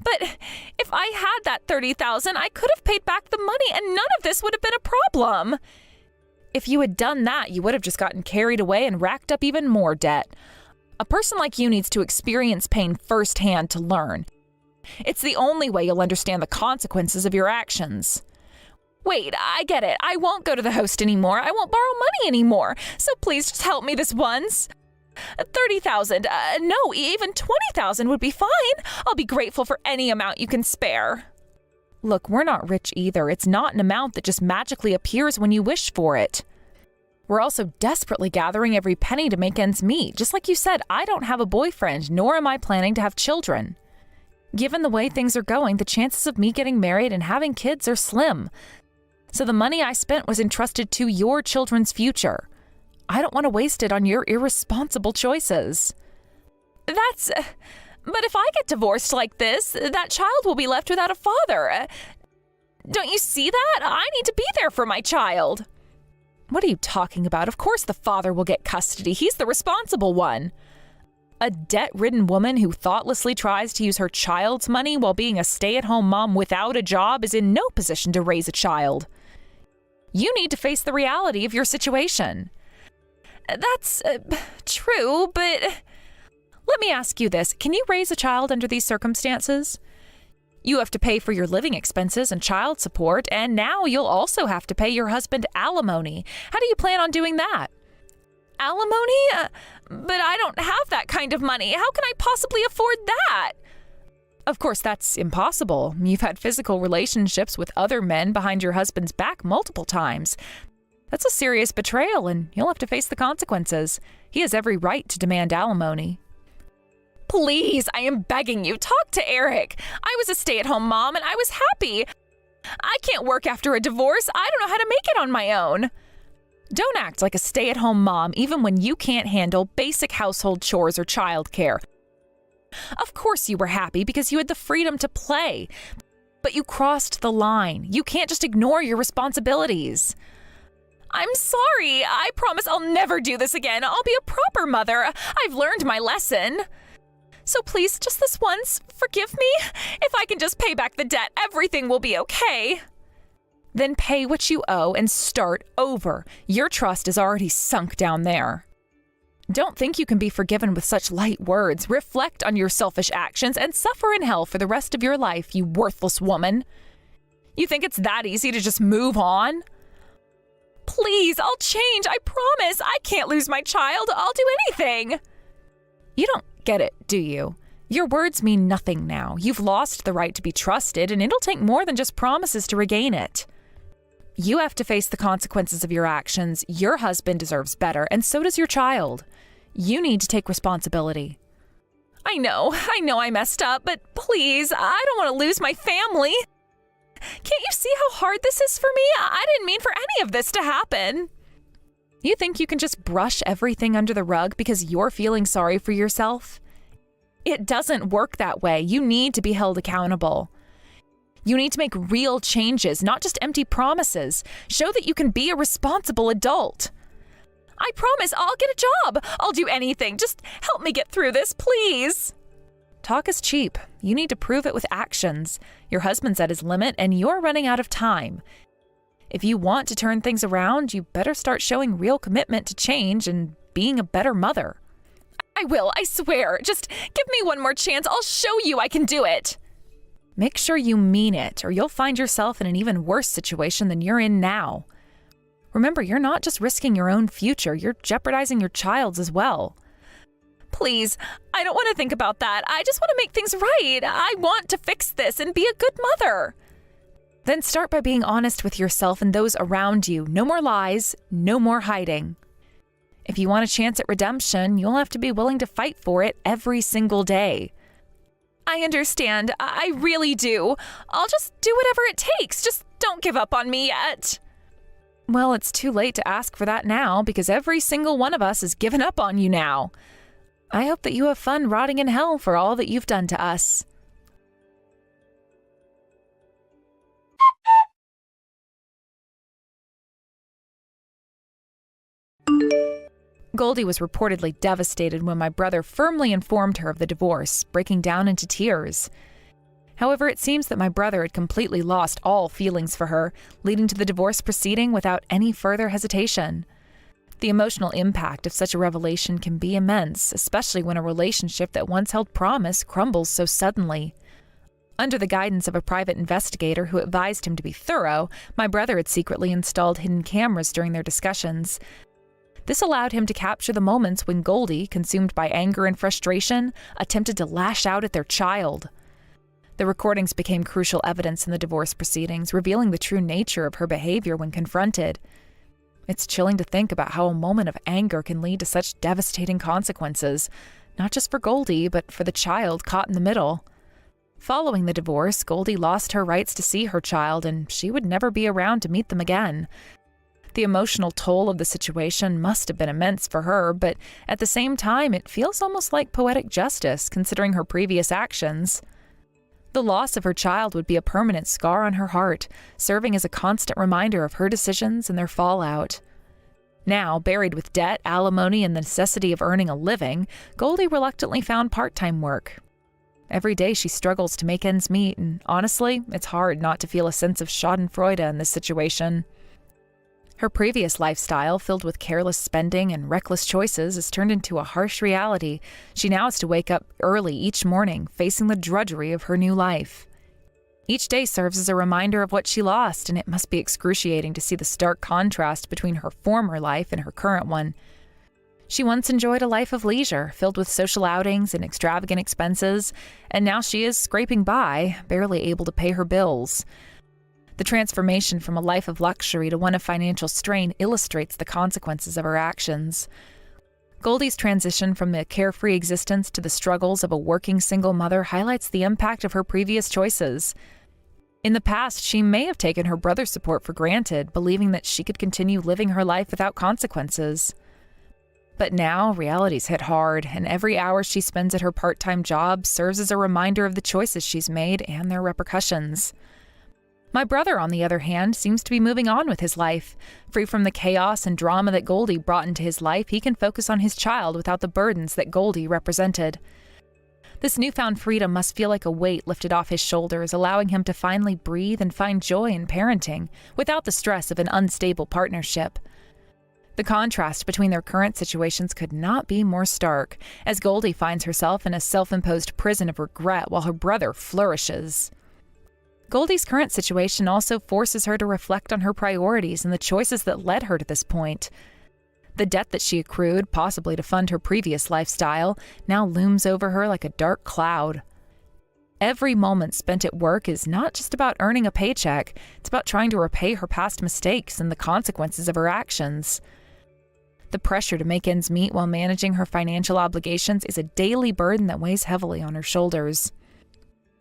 But if I had that $30,000, I could have paid back the money and none of this would have been a problem. If you had done that, you would have just gotten carried away and racked up even more debt. A person like you needs to experience pain firsthand to learn. It's the only way you'll understand the consequences of your actions. Wait, I get it. I won't go to the host anymore. I won't borrow money anymore. So please just help me this once. 30,000. No, even 20,000 would be fine. I'll be grateful for any amount you can spare. Look, we're not rich either. It's not an amount that just magically appears when you wish for it. We're also desperately gathering every penny to make ends meet. Just like you said, I don't have a boyfriend, nor am I planning to have children. Given the way things are going, the chances of me getting married and having kids are slim. So the money I spent was entrusted to your children's future. I don't want to waste it on your irresponsible choices. But if I get divorced like this, that child will be left without a father. Don't you see that? I need to be there for my child. What are you talking about? Of course the father will get custody. He's the responsible one. A debt-ridden woman who thoughtlessly tries to use her child's money while being a stay-at-home mom without a job is in no position to raise a child. You need to face the reality of your situation. That's true, but let me ask you this. Can you raise a child under these circumstances? You have to pay for your living expenses and child support, and now you'll also have to pay your husband alimony. How do you plan on doing that? Alimony? But I don't have that kind of money. How can I possibly afford that? Of course, that's impossible. You've had physical relationships with other men behind your husband's back multiple times. That's a serious betrayal, and you'll have to face the consequences. He has every right to demand alimony. Please, I am begging you, talk to Eric. I was a stay-at-home mom, and I was happy. I can't work after a divorce. I don't know how to make it on my own. Don't act like a stay-at-home mom even when you can't handle basic household chores or childcare. Of course you were happy because you had the freedom to play, but you crossed the line. You can't just ignore your responsibilities. I'm sorry. I promise I'll never do this again. I'll be a proper mother. I've learned my lesson. So please, just this once, forgive me. If I can just pay back the debt, everything will be okay. Then pay what you owe and start over. Your trust is already sunk down there. Don't think you can be forgiven with such light words. Reflect on your selfish actions and suffer in hell for the rest of your life, you worthless woman. You think it's that easy to just move on? Please, I'll change, I promise. I can't lose my child. I'll do anything. You don't get it, do you? Your words mean nothing now. You've lost the right to be trusted, and it'll take more than just promises to regain it. You have to face the consequences of your actions. Your husband deserves better, and so does your child. You need to take responsibility. I know I messed up, but please, I don't want to lose my family. Can't you see how hard this is for me? I didn't mean for any of this to happen. You think you can just brush everything under the rug because you're feeling sorry for yourself? It doesn't work that way. You need to be held accountable. You need to make real changes, not just empty promises. Show that you can be a responsible adult. I promise I'll get a job. I'll do anything. Just help me get through this, please. Talk is cheap. You need to prove it with actions. Your husband's at his limit and you're running out of time. If you want to turn things around, you better start showing real commitment to change and being a better mother. I will, I swear. Just give me one more chance. I'll show you I can do it. Make sure you mean it, or you'll find yourself in an even worse situation than you're in now. Remember, you're not just risking your own future, you're jeopardizing your child's as well. Please, I don't want to think about that. I just want to make things right. I want to fix this and be a good mother. Then start by being honest with yourself and those around you. No more lies, no more hiding. If you want a chance at redemption, you'll have to be willing to fight for it every single day. I understand. I really do. I'll just do whatever it takes. Just don't give up on me yet. Well, it's too late to ask for that now because every single one of us has given up on you now. I hope that you have fun rotting in hell for all that you've done to us. Goldie was reportedly devastated when my brother firmly informed her of the divorce, breaking down into tears. However, it seems that my brother had completely lost all feelings for her, leading to the divorce proceeding without any further hesitation. The emotional impact of such a revelation can be immense, especially when a relationship that once held promise crumbles so suddenly. Under the guidance of a private investigator who advised him to be thorough, my brother had secretly installed hidden cameras during their discussions. This allowed him to capture the moments when Goldie, consumed by anger and frustration, attempted to lash out at their child. The recordings became crucial evidence in the divorce proceedings, revealing the true nature of her behavior when confronted. It's chilling to think about how a moment of anger can lead to such devastating consequences, not just for Goldie, but for the child caught in the middle. Following the divorce, Goldie lost her rights to see her child, and she would never be around to meet them again. The emotional toll of the situation must have been immense for her, but at the same time, it feels almost like poetic justice, considering her previous actions. The loss of her child would be a permanent scar on her heart, serving as a constant reminder of her decisions and their fallout. Now, buried with debt, alimony, and the necessity of earning a living, Goldie reluctantly found part-time work. Every day she struggles to make ends meet, and honestly, it's hard not to feel a sense of schadenfreude in this situation. Her previous lifestyle, filled with careless spending and reckless choices, has turned into a harsh reality. She now has to wake up early each morning, facing the drudgery of her new life. Each day serves as a reminder of what she lost, and it must be excruciating to see the stark contrast between her former life and her current one. She once enjoyed a life of leisure, filled with social outings and extravagant expenses, and now she is scraping by, barely able to pay her bills. The transformation from a life of luxury to one of financial strain illustrates the consequences of her actions. Goldie's transition from the carefree existence to the struggles of a working single mother highlights the impact of her previous choices. In the past, she may have taken her brother's support for granted, believing that she could continue living her life without consequences. But now, reality's hit hard, and every hour she spends at her part-time job serves as a reminder of the choices she's made and their repercussions. My brother, on the other hand, seems to be moving on with his life. Free from the chaos and drama that Goldie brought into his life, he can focus on his child without the burdens that Goldie represented. This newfound freedom must feel like a weight lifted off his shoulders, allowing him to finally breathe and find joy in parenting without the stress of an unstable partnership. The contrast between their current situations could not be more stark, as Goldie finds herself in a self-imposed prison of regret while her brother flourishes. Goldie's current situation also forces her to reflect on her priorities and the choices that led her to this point. The debt that she accrued, possibly to fund her previous lifestyle, now looms over her like a dark cloud. Every moment spent at work is not just about earning a paycheck, it's about trying to repay her past mistakes and the consequences of her actions. The pressure to make ends meet while managing her financial obligations is a daily burden that weighs heavily on her shoulders.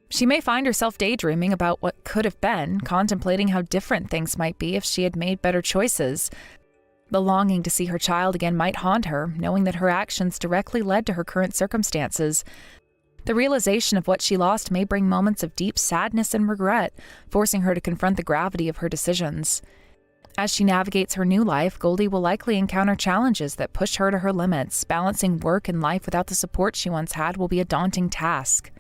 She may find herself daydreaming about what could have been, contemplating how different things might be if she had made better choices. The longing to see her child again might haunt her, knowing that her actions directly led to her current circumstances. The realization of what she lost may bring moments of deep sadness and regret, forcing her to confront the gravity of her decisions. As she navigates her new life, Goldie will likely encounter challenges that push her to her limits. Balancing work and life without the support she once had will be a daunting task.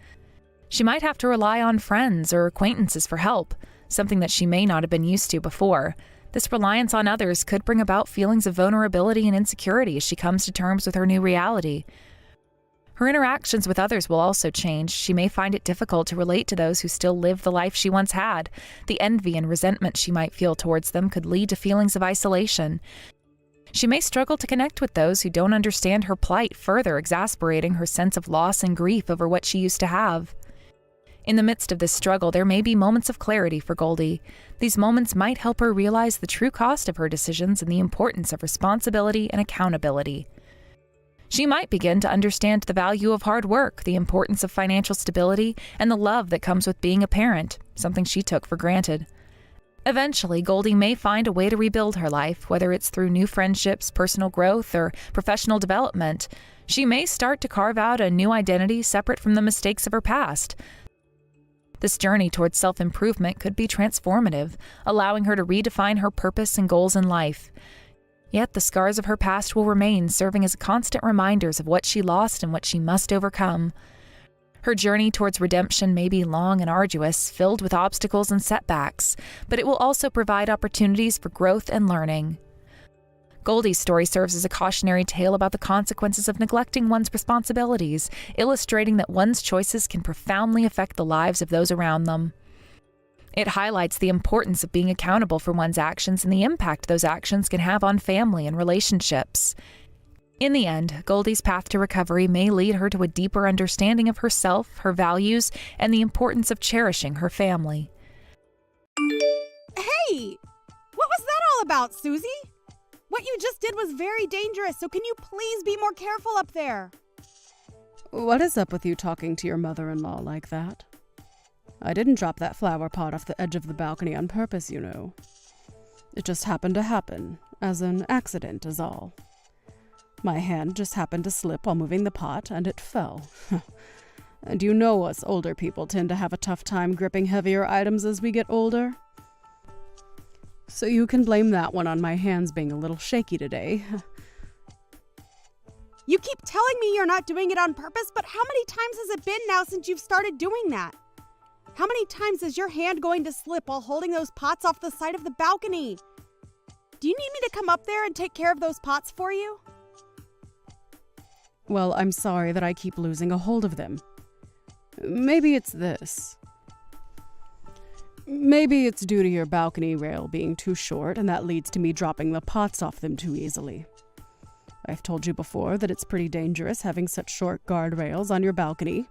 She might have to rely on friends or acquaintances for help, something that she may not have been used to before. This reliance on others could bring about feelings of vulnerability and insecurity as she comes to terms with her new reality. Her interactions with others will also change. She may find it difficult to relate to those who still live the life she once had. The envy and resentment she might feel towards them could lead to feelings of isolation. She may struggle to connect with those who don't understand her plight, further exasperating her sense of loss and grief over what she used to have. In the midst of this struggle, there may be moments of clarity for Goldie. These moments might help her realize the true cost of her decisions and the importance of responsibility and accountability. She might begin to understand the value of hard work, the importance of financial stability, and the love that comes with being a parent, something she took for granted. Eventually, Goldie may find a way to rebuild her life, whether it's through new friendships, personal growth, or professional development. She may start to carve out a new identity separate from the mistakes of her past. This journey towards self-improvement could be transformative, allowing her to redefine her purpose and goals in life. Yet the scars of her past will remain, serving as constant reminders of what she lost and what she must overcome. Her journey towards redemption may be long and arduous, filled with obstacles and setbacks, but it will also provide opportunities for growth and learning. Goldie's story serves as a cautionary tale about the consequences of neglecting one's responsibilities, illustrating that one's choices can profoundly affect the lives of those around them. It highlights the importance of being accountable for one's actions and the impact those actions can have on family and relationships. In the end, Goldie's path to recovery may lead her to a deeper understanding of herself, her values, and the importance of cherishing her family. Hey! What was that all about, Susie? What you just did was very dangerous, so can you please be more careful up there? What is up with you talking to your mother-in-law like that? I didn't drop that flower pot off the edge of the balcony on purpose, you know. It just happened to happen, as an accident is all. My hand just happened to slip while moving the pot, and it fell. And you know us older people tend to have a tough time gripping heavier items as we get older. So you can blame that one on my hands being a little shaky today. You keep telling me you're not doing it on purpose, but how many times has it been now since you've started doing that? How many times is your hand going to slip while holding those pots off the side of the balcony? Do you need me to come up there and take care of those pots for you? Well, I'm sorry that I keep losing a hold of them. Maybe it's this. Maybe it's due to your balcony rail being too short, and that leads to me dropping the pots off them too easily. I've told you before that it's pretty dangerous having such short guardrails on your balcony.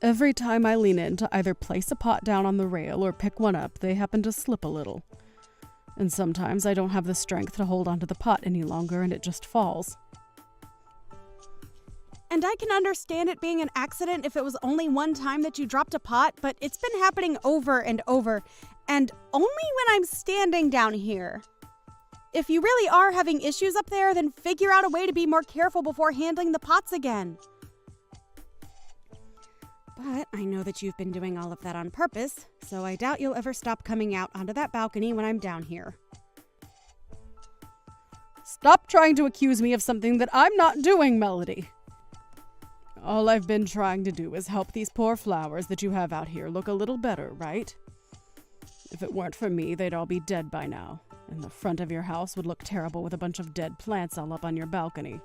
Every time I lean in to either place a pot down on the rail or pick one up, they happen to slip a little. And sometimes I don't have the strength to hold onto the pot any longer, and it just falls. And I can understand it being an accident if it was only one time that you dropped a pot, but it's been happening over and over, and only when I'm standing down here. If you really are having issues up there, then figure out a way to be more careful before handling the pots again. But I know that you've been doing all of that on purpose, so I doubt you'll ever stop coming out onto that balcony when I'm down here. Stop trying to accuse me of something that I'm not doing, Melody. All I've been trying to do is help these poor flowers that you have out here look a little better, right? If it weren't for me, they'd all be dead by now, and the front of your house would look terrible with a bunch of dead plants all up on your balcony.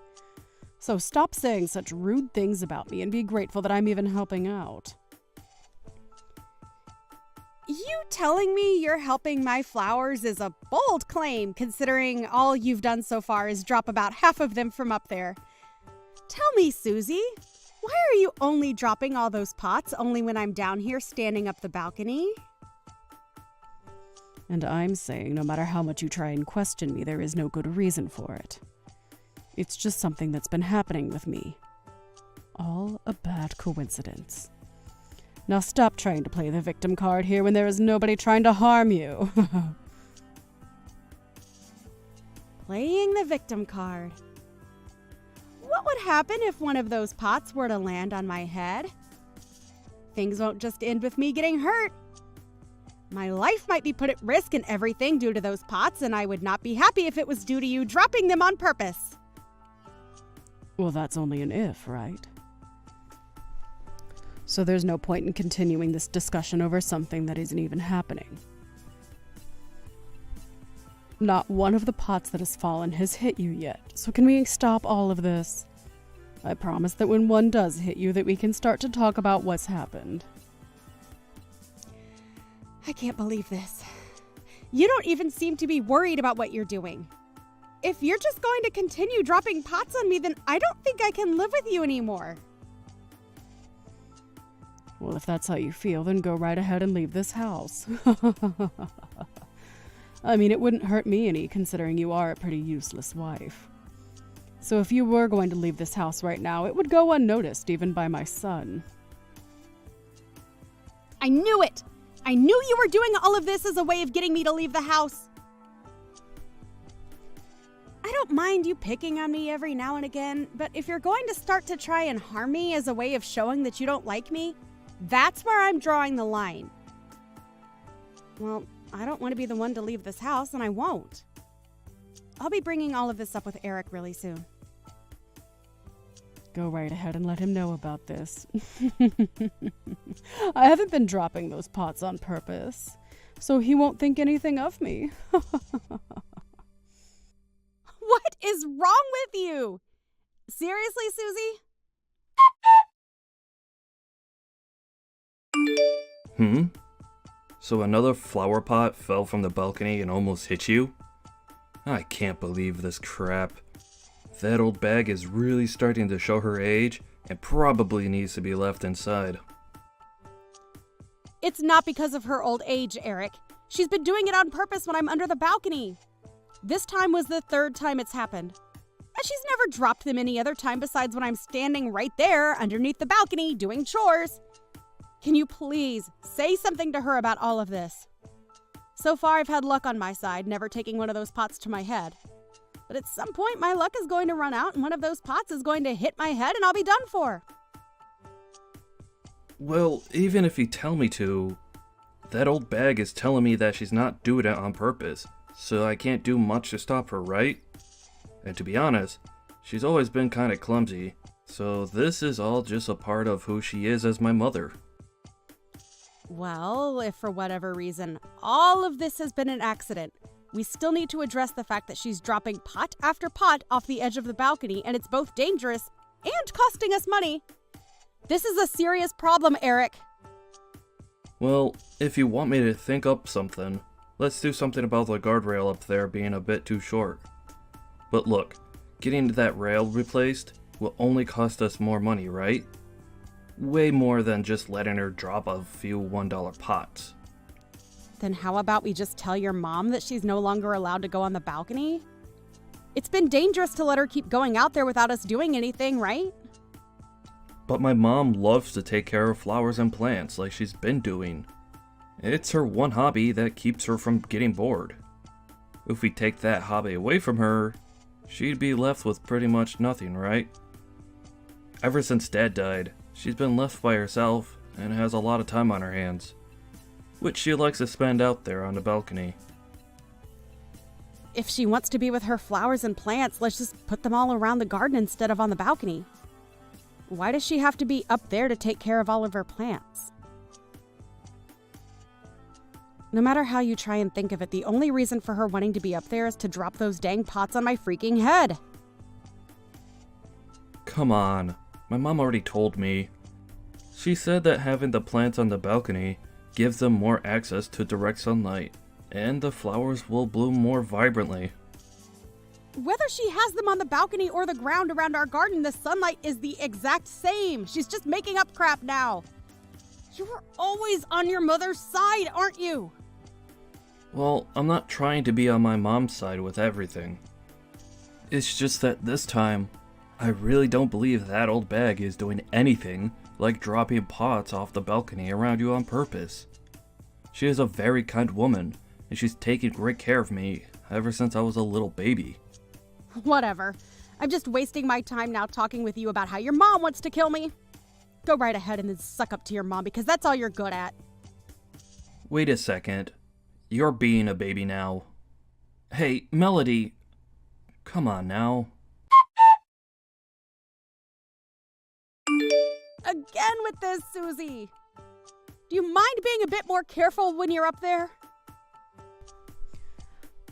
So stop saying such rude things about me and be grateful that I'm even helping out. You telling me you're helping my flowers is a bold claim, considering all you've done so far is drop about half of them from up there. Tell me, Susie, why are you only dropping all those pots only when I'm down here standing up the balcony? And I'm saying no matter how much you try and question me, there is no good reason for it. It's just something that's been happening with me. All a bad coincidence. Now stop trying to play the victim card here when there is nobody trying to harm you. Playing the victim card. What would happen if one of those pots were to land on my head? Things won't just end with me getting hurt. My life might be put at risk and everything due to those pots, and I would not be happy if it was due to you dropping them on purpose. Well, that's only an if, right? So there's no point in continuing this discussion over something that isn't even happening. Not one of the pots that has fallen has hit you yet, so can we stop all of this? I promise that when one does hit you, that we can start to talk about what's happened. I can't believe this. You don't even seem to be worried about what you're doing. If you're just going to continue dropping pots on me, then I don't think I can live with you anymore. Well, if that's how you feel, then go right ahead and leave this house. I mean, it wouldn't hurt me any, considering you are a pretty useless wife. So if you were going to leave this house right now, it would go unnoticed, even by my son. I knew it! I knew you were doing all of this as a way of getting me to leave the house. I don't mind you picking on me every now and again, but if you're going to start to try and harm me as a way of showing that you don't like me, that's where I'm drawing the line. Well, I don't want to be the one to leave this house, and I won't. I'll be bringing all of this up with Eric really soon. Go right ahead and let him know about this. I haven't been dropping those pots on purpose, so he won't think anything of me. What is wrong with you? Seriously, Susie? So another flower pot fell from the balcony and almost hit you? I can't believe this crap. That old bag is really starting to show her age and probably needs to be left inside. It's not because of her old age, Eric. She's been doing it on purpose when I'm under the balcony. This time was the third time it's happened. And she's never dropped them any other time besides when I'm standing right there underneath the balcony doing chores. Can you please say something to her about all of this? So far, I've had luck on my side, never taking one of those pots to my head. But at some point, my luck is going to run out and one of those pots is going to hit my head and I'll be done for. Well, even if you tell me to, that old bag is telling me that she's not doing it on purpose, so I can't do much to stop her, right? And to be honest, she's always been kind of clumsy, so this is all just a part of who she is as my mother. Well, if for whatever reason all of this has been an accident, we still need to address the fact that she's dropping pot after pot off the edge of the balcony, and it's both dangerous and costing us money. This is a serious problem, Eric. Well, if you want me to think up something, let's do something about the guardrail up there being a bit too short. But look, getting that rail replaced will only cost us more money, right? Way more than just letting her drop a few $1 pots. Then how about we just tell your mom that she's no longer allowed to go on the balcony? It's been dangerous to let her keep going out there without us doing anything, right? But my mom loves to take care of flowers and plants like she's been doing. It's her one hobby that keeps her from getting bored. If we take that hobby away from her, she'd be left with pretty much nothing, right? Ever since Dad died, she's been left by herself, and has a lot of time on her hands, which she likes to spend out there on the balcony. If she wants to be with her flowers and plants, let's just put them all around the garden instead of on the balcony. Why does she have to be up there to take care of all of her plants? No matter how you try and think of it, the only reason for her wanting to be up there is to drop those dang pots on my freaking head. Come on, my mom already told me. She said that having the plants on the balcony gives them more access to direct sunlight, and the flowers will bloom more vibrantly. Whether she has them on the balcony or the ground around our garden, the sunlight is the exact same. She's just making up crap now. You were always on your mother's side, aren't you? Well, I'm not trying to be on my mom's side with everything. It's just that this time, I really don't believe that old bag is doing anything like dropping pots off the balcony around you on purpose. She is a very kind woman, and she's taken great care of me ever since I was a little baby. Whatever. I'm just wasting my time now talking with you about how your mom wants to kill me. Go right ahead and then suck up to your mom because that's all you're good at. Wait a second. You're being a baby now. Hey, Melody. Come on now. Again with this, Susie. Do you mind being a bit more careful when you're up there?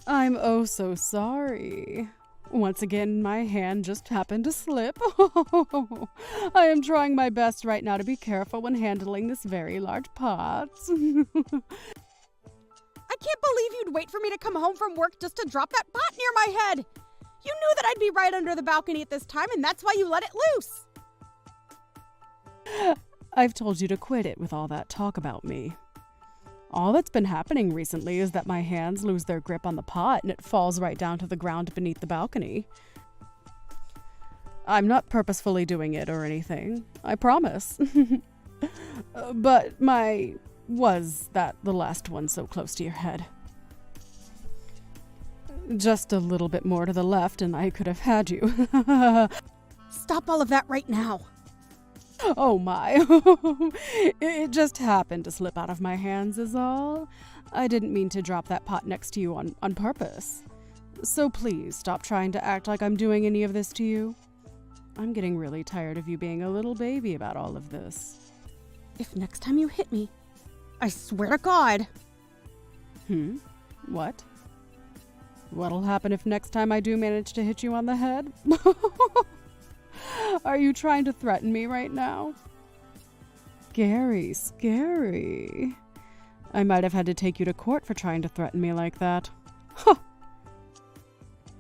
I'm oh so sorry. Once again, my hand just happened to slip. I am trying my best right now to be careful when handling this very large pot. I can't believe you'd wait for me to come home from work just to drop that pot near my head. You knew that I'd be right under the balcony at this time, and that's why you let it loose. I've told you to quit it with all that talk about me. All that's been happening recently is that my hands lose their grip on the pot and it falls right down to the ground beneath the balcony. I'm not purposefully doing it or anything, I promise. But was that the last one so close to your head? Just a little bit more to the left and I could have had you. Stop all of that right now. Oh my. It just happened to slip out of my hands is all. I didn't mean to drop that pot next to you on purpose. So please stop trying to act like I'm doing any of this to you. I'm getting really tired of you being a little baby about all of this. If next time you hit me, I swear to God. What? What'll happen if next time I do manage to hit you on the head? Are you trying to threaten me right now? Scary. I might have had to take you to court for trying to threaten me like that. Huh.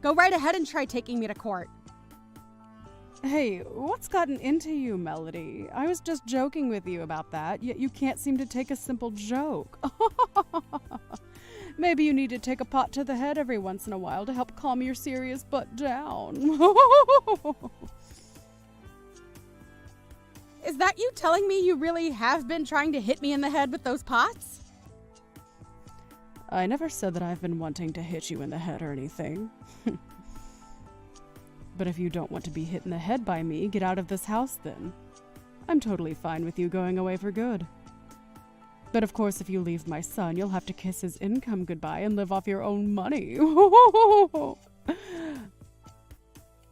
Go right ahead and try taking me to court. Hey, what's gotten into you, Melody? I was just joking with you about that, yet you can't seem to take a simple joke. Maybe you need to take a pot to the head every once in a while to help calm your serious butt down. Is that you telling me you really have been trying to hit me in the head with those pots? I never said that I've been wanting to hit you in the head or anything. But if you don't want to be hit in the head by me, get out of this house then. I'm totally fine with you going away for good. But of course, if you leave my son, you'll have to kiss his income goodbye and live off your own money.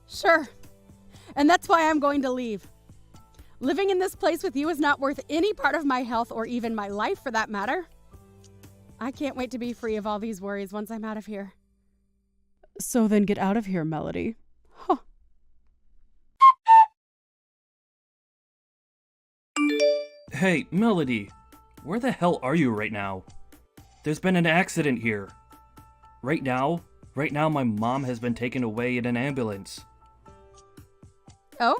Sure. And that's why I'm going to leave. Living in this place with you is not worth any part of my health or even my life for that matter. I can't wait to be free of all these worries once I'm out of here. So then get out of here, Melody. Huh. Hey, Melody, where the hell are you right now? There's been an accident here. Right now, my mom has been taken away in an ambulance. Oh?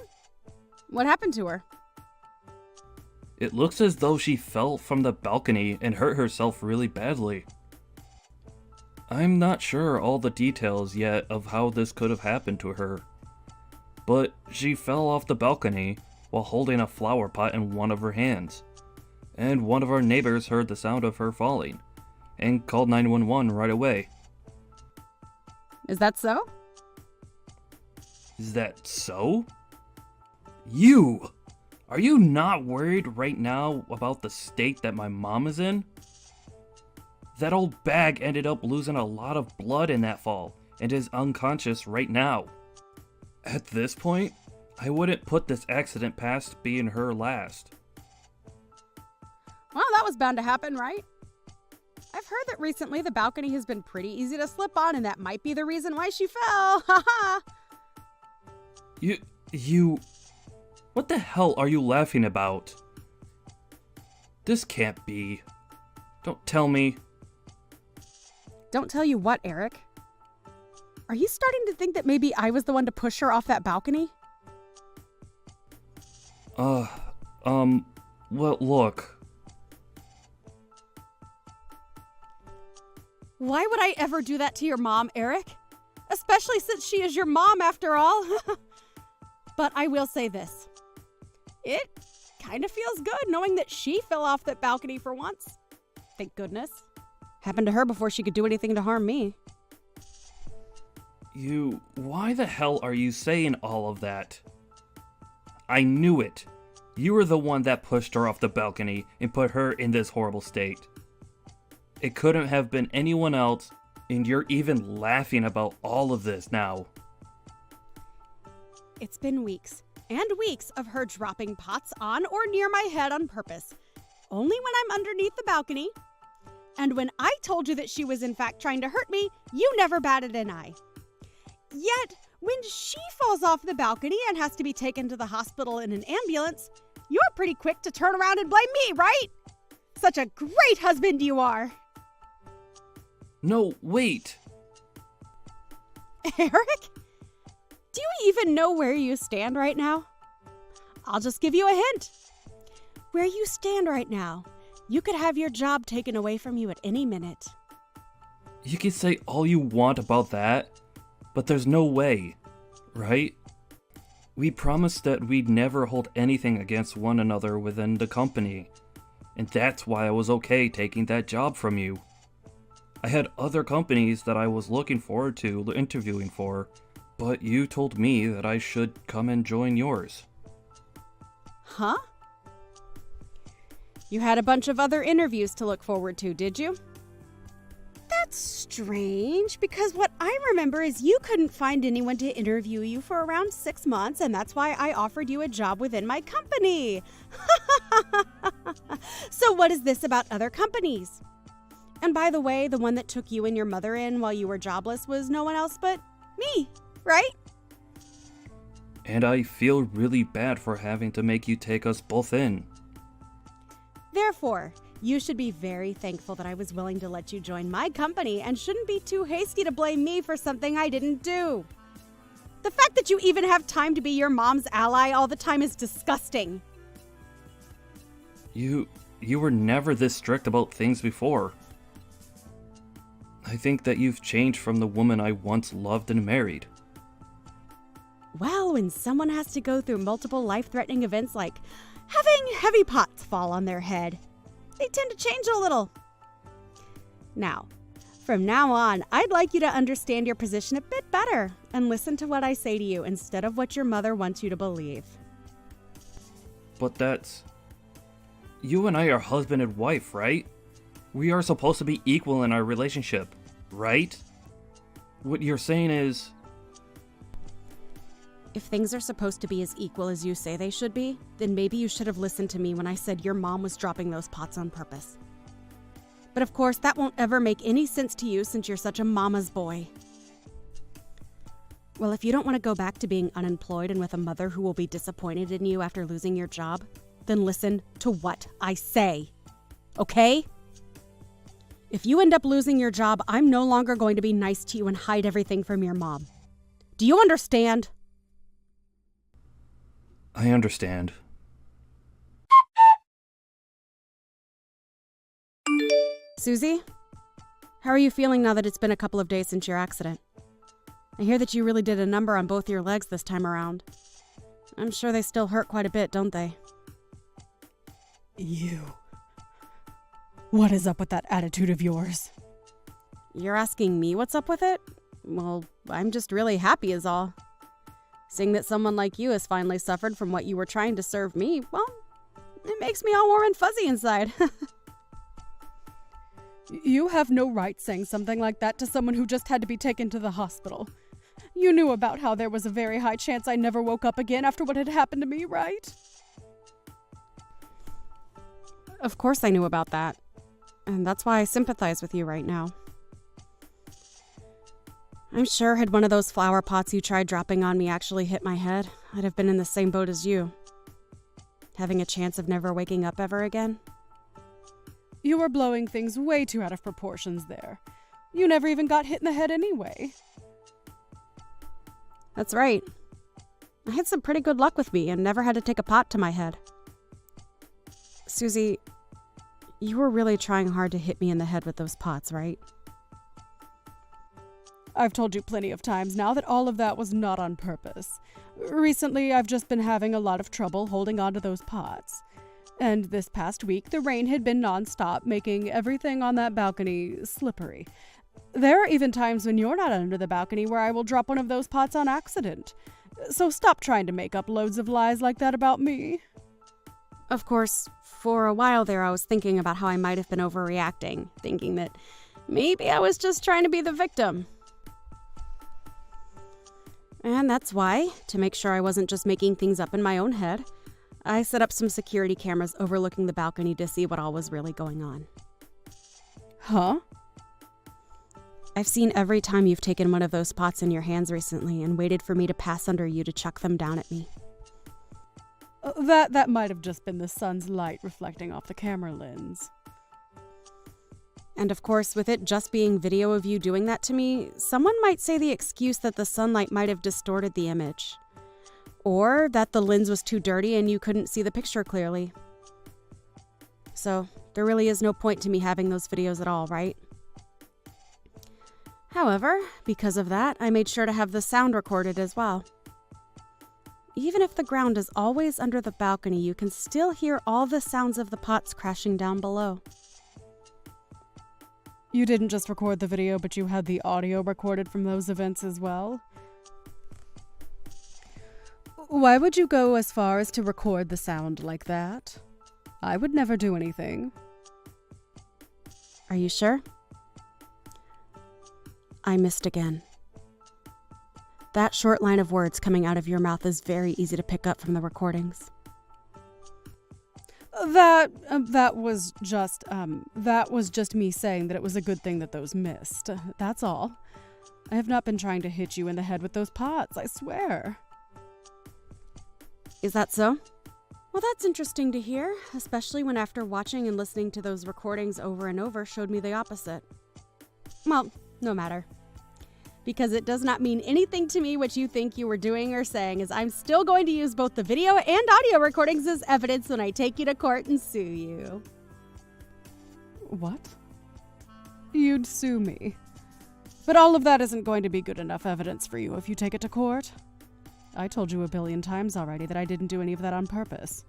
What happened to her? It looks as though she fell from the balcony and hurt herself really badly. I'm not sure all the details yet of how this could have happened to her, but she fell off the balcony while holding a flower pot in one of her hands, and one of our neighbors heard the sound of her falling and called 911 right away. Is that so? Is that so? You! Are you not worried right now about the state that my mom is in? That old bag ended up losing a lot of blood in that fall and is unconscious right now. At this point, I wouldn't put this accident past being her last. Well, that was bound to happen, right? I've heard that recently the balcony has been pretty easy to slip on, and that might be the reason why she fell. Haha. You... What the hell are you laughing about? This can't be. Don't tell me. Don't tell you what, Eric? Are you starting to think that maybe I was the one to push her off that balcony? Well, look. Why would I ever do that to your mom, Eric? Especially since she is your mom after all. But I will say this. It kind of feels good knowing that she fell off that balcony for once. Thank goodness. Happened to her before she could do anything to harm me. Why the hell are you saying all of that? I knew it. You were the one that pushed her off the balcony and put her in this horrible state. It couldn't have been anyone else, and you're even laughing about all of this now. It's been weeks and weeks of her dropping pots on or near my head on purpose. Only when I'm underneath the balcony. And when I told you that she was in fact trying to hurt me, you never batted an eye. Yet, when she falls off the balcony and has to be taken to the hospital in an ambulance, you're pretty quick to turn around and blame me, right? Such a great husband you are. No, wait. Eric? Do you even know where you stand right now? I'll just give you a hint. Where you stand right now, you could have your job taken away from you at any minute. You can say all you want about that, but there's no way, right? We promised that we'd never hold anything against one another within the company, and that's why I was okay taking that job from you. I had other companies that I was looking forward to interviewing for, but you told me that I should come and join yours. Huh? You had a bunch of other interviews to look forward to, did you? That's strange, because what I remember is you couldn't find anyone to interview you for around 6 months, and that's why I offered you a job within my company. So what is this about other companies? And by the way, the one that took you and your mother in while you were jobless was no one else but me, right? And I feel really bad for having to make you take us both in. Therefore, you should be very thankful that I was willing to let you join my company and shouldn't be too hasty to blame me for something I didn't do. The fact that you even have time to be your mom's ally all the time is disgusting. You were never this strict about things before. I think that you've changed from the woman I once loved and married. Well, when someone has to go through multiple life-threatening events like having heavy pots fall on their head, they tend to change a little. Now, from now on, I'd like you to understand your position a bit better and listen to what I say to you instead of what your mother wants you to believe. But that's... You and I are husband and wife, right? We are supposed to be equal in our relationship, right? What you're saying is... If things are supposed to be as equal as you say they should be, then maybe you should have listened to me when I said your mom was dropping those pots on purpose. But of course, that won't ever make any sense to you since you're such a mama's boy. Well, if you don't want to go back to being unemployed and with a mother who will be disappointed in you after losing your job, then listen to what I say. Okay? If you end up losing your job, I'm no longer going to be nice to you and hide everything from your mom. Do you understand? I understand. Susie? How are you feeling now that it's been a couple of days since your accident? I hear that you really did a number on both your legs this time around. I'm sure they still hurt quite a bit, don't they? You. What is up with that attitude of yours? You're asking me what's up with it? Well, I'm just really happy is all. Seeing that someone like you has finally suffered from what you were trying to serve me, well, it makes me all warm and fuzzy inside. You have no right saying something like that to someone who just had to be taken to the hospital. You knew about how there was a very high chance I never woke up again after what had happened to me, right? Of course I knew about that. And that's why I sympathize with you right now. I'm sure had one of those flower pots you tried dropping on me actually hit my head, I'd have been in the same boat as you. Having a chance of never waking up ever again. You were blowing things way too out of proportions there. You never even got hit in the head anyway. That's right. I had some pretty good luck with me and never had to take a pot to my head. Susie, you were really trying hard to hit me in the head with those pots, right? I've told you plenty of times now that all of that was not on purpose. Recently, I've just been having a lot of trouble holding on to those pots. And this past week, the rain had been nonstop, making everything on that balcony slippery. There are even times when you're not under the balcony where I will drop one of those pots on accident. So stop trying to make up loads of lies like that about me. Of course, for a while there I was thinking about how I might have been overreacting, thinking that maybe I was just trying to be the victim. And that's why, to make sure I wasn't just making things up in my own head, I set up some security cameras overlooking the balcony to see what all was really going on. Huh? I've seen every time you've taken one of those pots in your hands recently and waited for me to pass under you to chuck them down at me. That might have just been the sun's light reflecting off the camera lens. And of course, with it just being video of you doing that to me, someone might say the excuse that the sunlight might have distorted the image. Or that the lens was too dirty and you couldn't see the picture clearly. So, there really is no point to me having those videos at all, right? However, because of that, I made sure to have the sound recorded as well. Even if the ground is always under the balcony, you can still hear all the sounds of the pots crashing down below. You didn't just record the video, but you had the audio recorded from those events as well? Why would you go as far as to record the sound like that? I would never do anything. Are you sure? I missed again. That short line of words coming out of your mouth is very easy to pick up from the recordings. That was just me saying that it was a good thing that those missed. That's all. I have not been trying to hit you in the head with those pots, I swear. Is that so? Well, that's interesting to hear, especially when after watching and listening to those recordings over and over showed me the opposite. Well, no matter. Because it does not mean anything to me what you think you were doing or saying, as I'm still going to use both the video and audio recordings as evidence when I take you to court and sue you. What? You'd sue me. But all of that isn't going to be good enough evidence for you if you take it to court. I told you a billion times already that I didn't do any of that on purpose.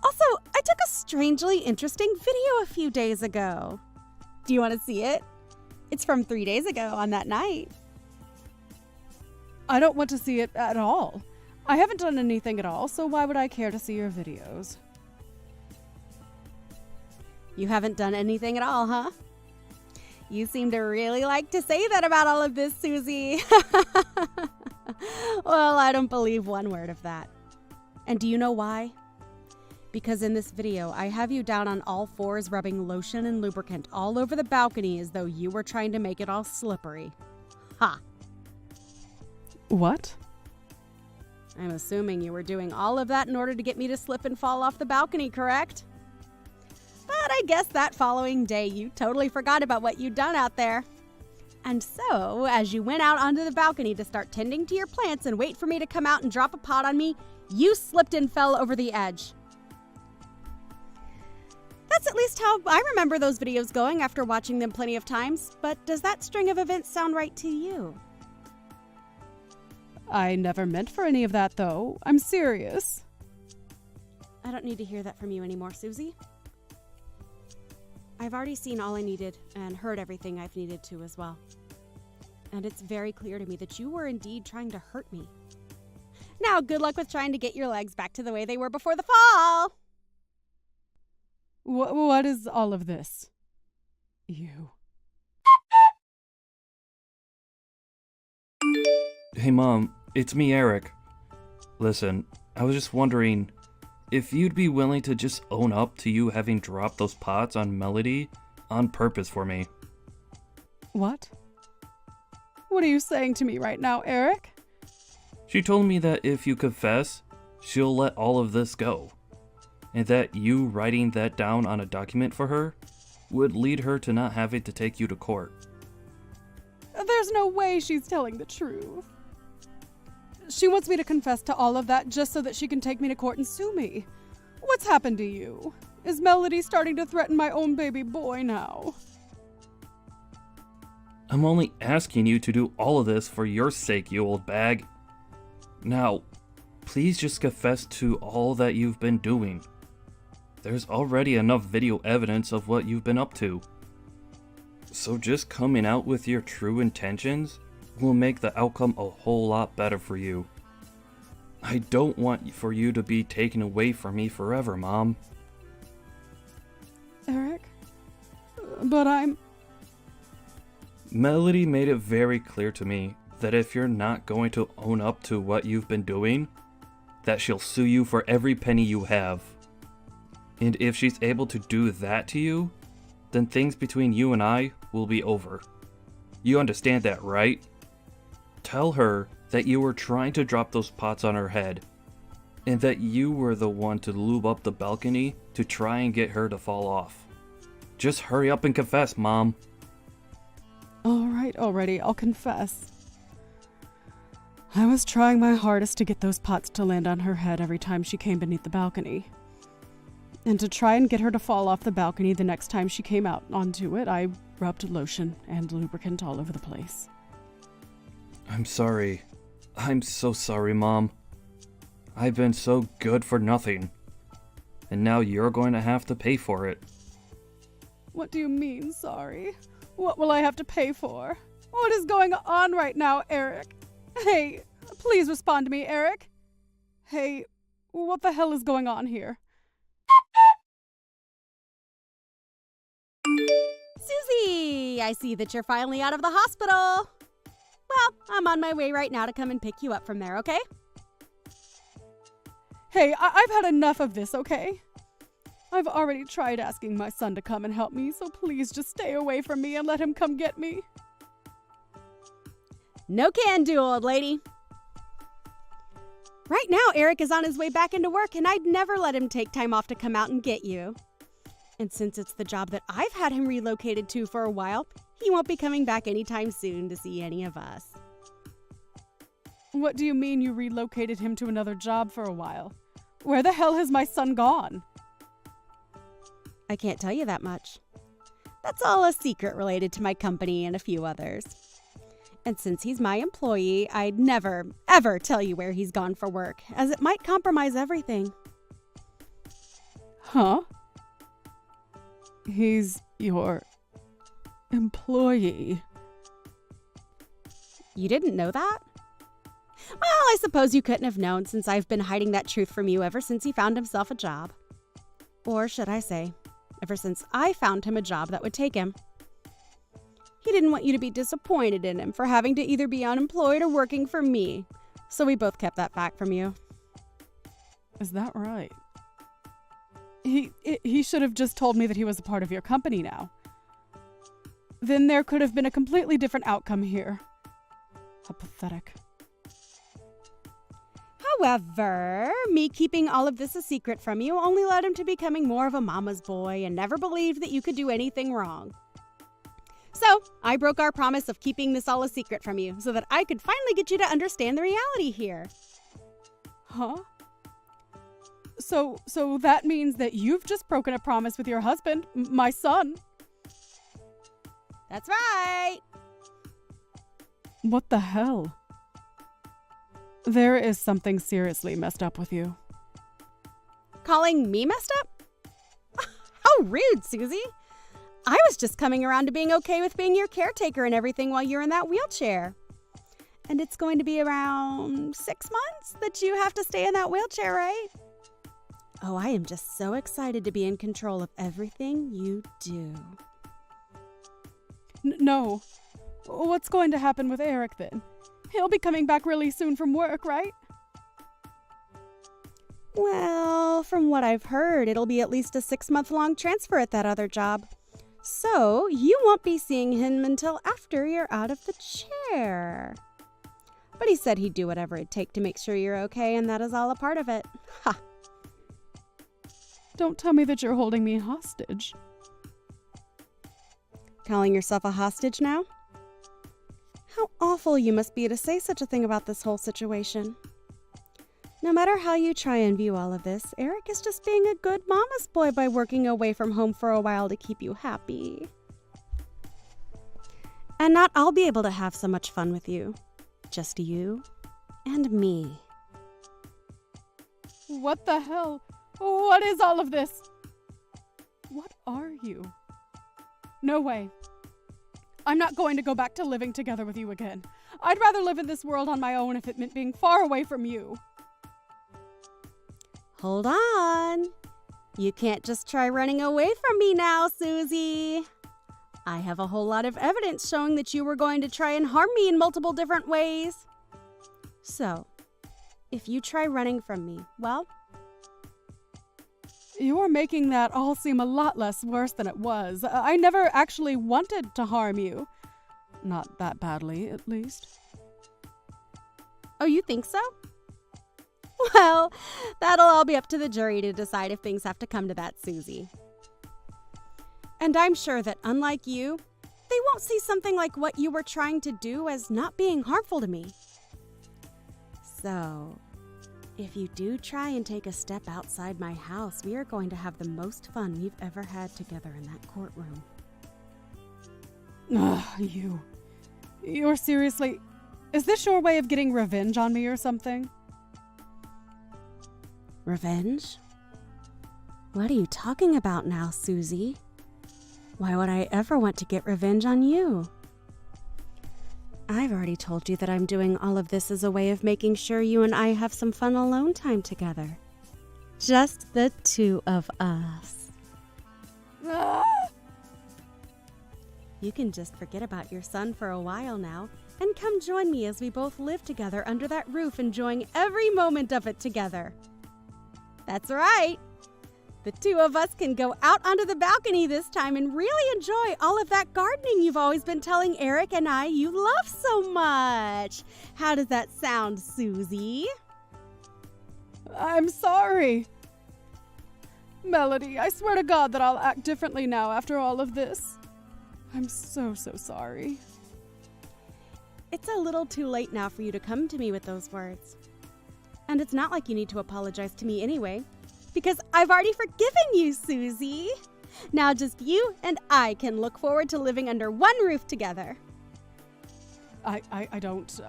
Also, I took a strangely interesting video a few days ago. Do you want to see it? It's from 3 days ago on that night. I don't want to see it at all. I haven't done anything at all, so why would I care to see your videos? You haven't done anything at all, huh? You seem to really like to say that about all of this, Susie. Well, I don't believe one word of that. And do you know why? Because in this video, I have you down on all fours rubbing lotion and lubricant all over the balcony as though you were trying to make it all slippery. Ha! What? I'm assuming you were doing all of that in order to get me to slip and fall off the balcony, correct? But I guess that following day, you totally forgot about what you'd done out there. And so, as you went out onto the balcony to start tending to your plants and wait for me to come out and drop a pot on me, you slipped and fell over the edge. That's at least how I remember those videos going after watching them plenty of times. But does that string of events sound right to you? I never meant for any of that, though. I'm serious. I don't need to hear that from you anymore, Susie. I've already seen all I needed and heard everything I've needed to as well. and it's very clear to me that you were indeed trying to hurt me. Now, good luck with trying to get your legs back to the way they were before the fall. What is all of this? You. Hey Mom, it's me, Eric. Listen, I was just wondering if you'd be willing to just own up to you having dropped those pots on Melody on purpose for me. What? What are you saying to me right now, Eric? She told me that if you confess, she'll let all of this go. And that you writing that down on a document for her would lead her to not having to take you to court. There's no way she's telling the truth. She wants me to confess to all of that just so that she can take me to court and sue me. What's happened to you? Is Melody starting to threaten my own baby boy now? I'm only asking you to do all of this for your sake, you old bag. Now, please just confess to all that you've been doing. There's already enough video evidence of what you've been up to. So just coming out with your true intentions will make the outcome a whole lot better for you. I don't want for you to be taken away from me forever, Mom. Eric? But I'm... Melody made it very clear to me that if you're not going to own up to what you've been doing, that she'll sue you for every penny you have. And if she's able to do that to you, then things between you and I will be over. You understand that, right? Tell her that you were trying to drop those pots on her head, and that you were the one to lube up the balcony to try and get her to fall off. Just hurry up and confess, Mom. All right, already, I'll confess. I was trying my hardest to get those pots to land on her head every time she came beneath the balcony. And to try and get her to fall off the balcony the next time she came out onto it, I rubbed lotion and lubricant all over the place. I'm sorry. I'm so sorry, Mom. I've been so good for nothing. And now you're going to have to pay for it. What do you mean, sorry? What will I have to pay for? What is going on right now, Eric? Hey, please respond to me, Eric. Hey, what the hell is going on here? Susie, I see that you're finally out of the hospital. Well, I'm on my way right now to come and pick you up from there, okay? Hey, I've had enough of this, okay? I've already tried asking my son to come and help me, so please just stay away from me and let him come get me. No can do, old lady. Right now, Eric is on his way back into work, and I'd never let him take time off to come out and get you. And since it's the job that I've had him relocated to for a while, he won't be coming back anytime soon to see any of us. What do you mean you relocated him to another job for a while? Where the hell has my son gone? I can't tell you that much. That's all a secret related to my company and a few others. And since he's my employee, I'd never, ever tell you where he's gone for work, as it might compromise everything. Huh? He's your employee. You didn't know that? Well, I suppose you couldn't have known, since I've been hiding that truth from you ever since he found himself a job. Or should I say, ever since I found him a job that would take him. He didn't want you to be disappointed in him for having to either be unemployed or working for me, so we both kept that fact from you. Is that right? He should have just told me that he was a part of your company now. Then there could have been a completely different outcome here. How pathetic. However, me keeping all of this a secret from you only led him to becoming more of a mama's boy and never believed that you could do anything wrong. So, I broke our promise of keeping this all a secret from you so that I could finally get you to understand the reality here. Huh? So that means that you've just broken a promise with your husband, my son. That's right. What the hell? There is something seriously messed up with you. Calling me messed up? How rude, Susie. I was just coming around to being okay with being your caretaker and everything while you're in that wheelchair. And it's going to be around 6 months that you have to stay in that wheelchair, right? Oh, I am just so excited to be in control of everything you do. No. What's going to happen with Eric then? He'll be coming back really soon from work, right? Well, from what I've heard, it'll be at least a 6-month-long transfer at that other job. So, you won't be seeing him until after you're out of the chair. But he said he'd do whatever it'd take to make sure you're okay, and that is all a part of it. Ha! Don't tell me that you're holding me hostage. Calling yourself a hostage now? How awful you must be to say such a thing about this whole situation. No matter how you try and view all of this, Eric is just being a good mama's boy by working away from home for a while to keep you happy. And not I'll be able to have so much fun with you. Just you and me. What the hell? What is all of this? What are you? No way. I'm not going to go back to living together with you again. I'd rather live in this world on my own if it meant being far away from you. Hold on. You can't just try running away from me now, Susie. I have a whole lot of evidence showing that you were going to try and harm me in multiple different ways. So, if you try running from me, well... You're making that all seem a lot less worse than it was. I never actually wanted to harm you. Not that badly, at least. Oh, you think so? Well, that'll all be up to the jury to decide if things have to come to that, Susie. And I'm sure that, unlike you, they won't see something like what you were trying to do as not being harmful to me. So, if you do try and take a step outside my house, we are going to have the most fun we've ever had together in that courtroom. Ugh, You're seriously... Is this your way of getting revenge on me or something? Revenge? What are you talking about now, Susie? Why would I ever want to get revenge on you? I've already told you that I'm doing all of this as a way of making sure you and I have some fun alone time together. Just the two of us. You can just forget about your son for a while now and come join me as we both live together under that roof, enjoying every moment of it together. That's right. The two of us can go out onto the balcony this time and really enjoy all of that gardening you've always been telling Eric and I you love so much. How does that sound, Susie? I'm sorry. Melody, I swear to God that I'll act differently now after all of this. I'm so sorry. It's a little too late now for you to come to me with those words. And it's not like you need to apologize to me anyway, because I've already forgiven you, Susie. Now just you and I can look forward to living under one roof together. I don't...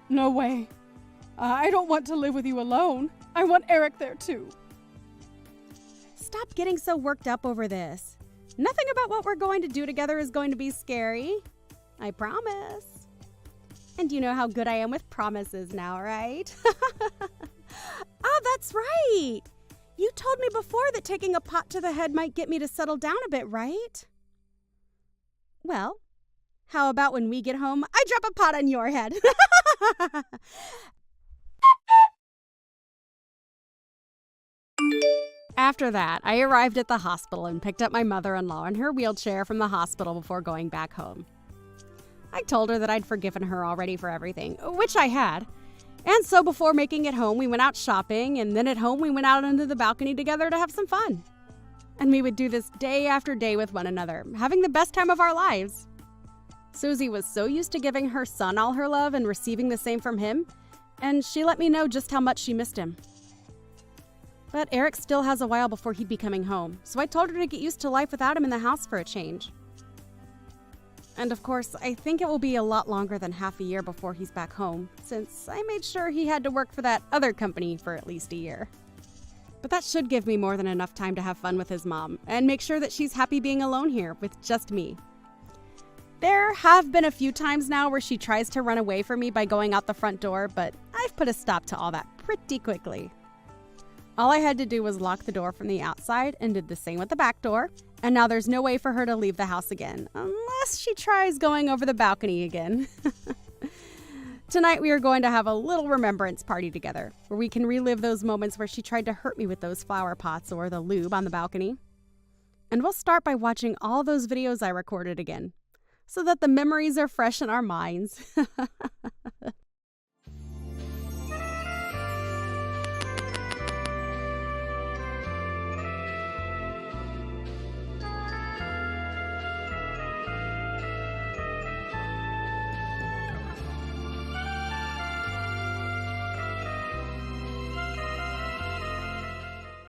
no way. I don't want to live with you alone. I want Eric there too. Stop getting so worked up over this. Nothing about what we're going to do together is going to be scary. I promise. And you know how good I am with promises now, right? Oh, that's right. You told me before that taking a pot to the head might get me to settle down a bit, right? Well, how about when we get home, I drop a pot on your head? After that, I arrived at the hospital and picked up my mother-in-law in her wheelchair from the hospital before going back home. I told her that I'd forgiven her already for everything, which I had. And so before making it home, we went out shopping, and then at home we went out onto the balcony together to have some fun. And we would do this day after day with one another, having the best time of our lives. Susie was so used to giving her son all her love and receiving the same from him, and she let me know just how much she missed him. But Eric still has a while before he'd be coming home, so I told her to get used to life without him in the house for a change. And of course, I think it will be a lot longer than half a year before he's back home, since I made sure he had to work for that other company for at least a year. But that should give me more than enough time to have fun with his mom and make sure that she's happy being alone here with just me. There have been a few times now where she tries to run away from me by going out the front door, but I've put a stop to all that pretty quickly. All I had to do was lock the door from the outside and did the same with the back door, and now there's no way for her to leave the house again, unless she tries going over the balcony again. Tonight we are going to have a little remembrance party together, where we can relive those moments where she tried to hurt me with those flower pots or the lube on the balcony. And we'll start by watching all those videos I recorded again, so that the memories are fresh in our minds.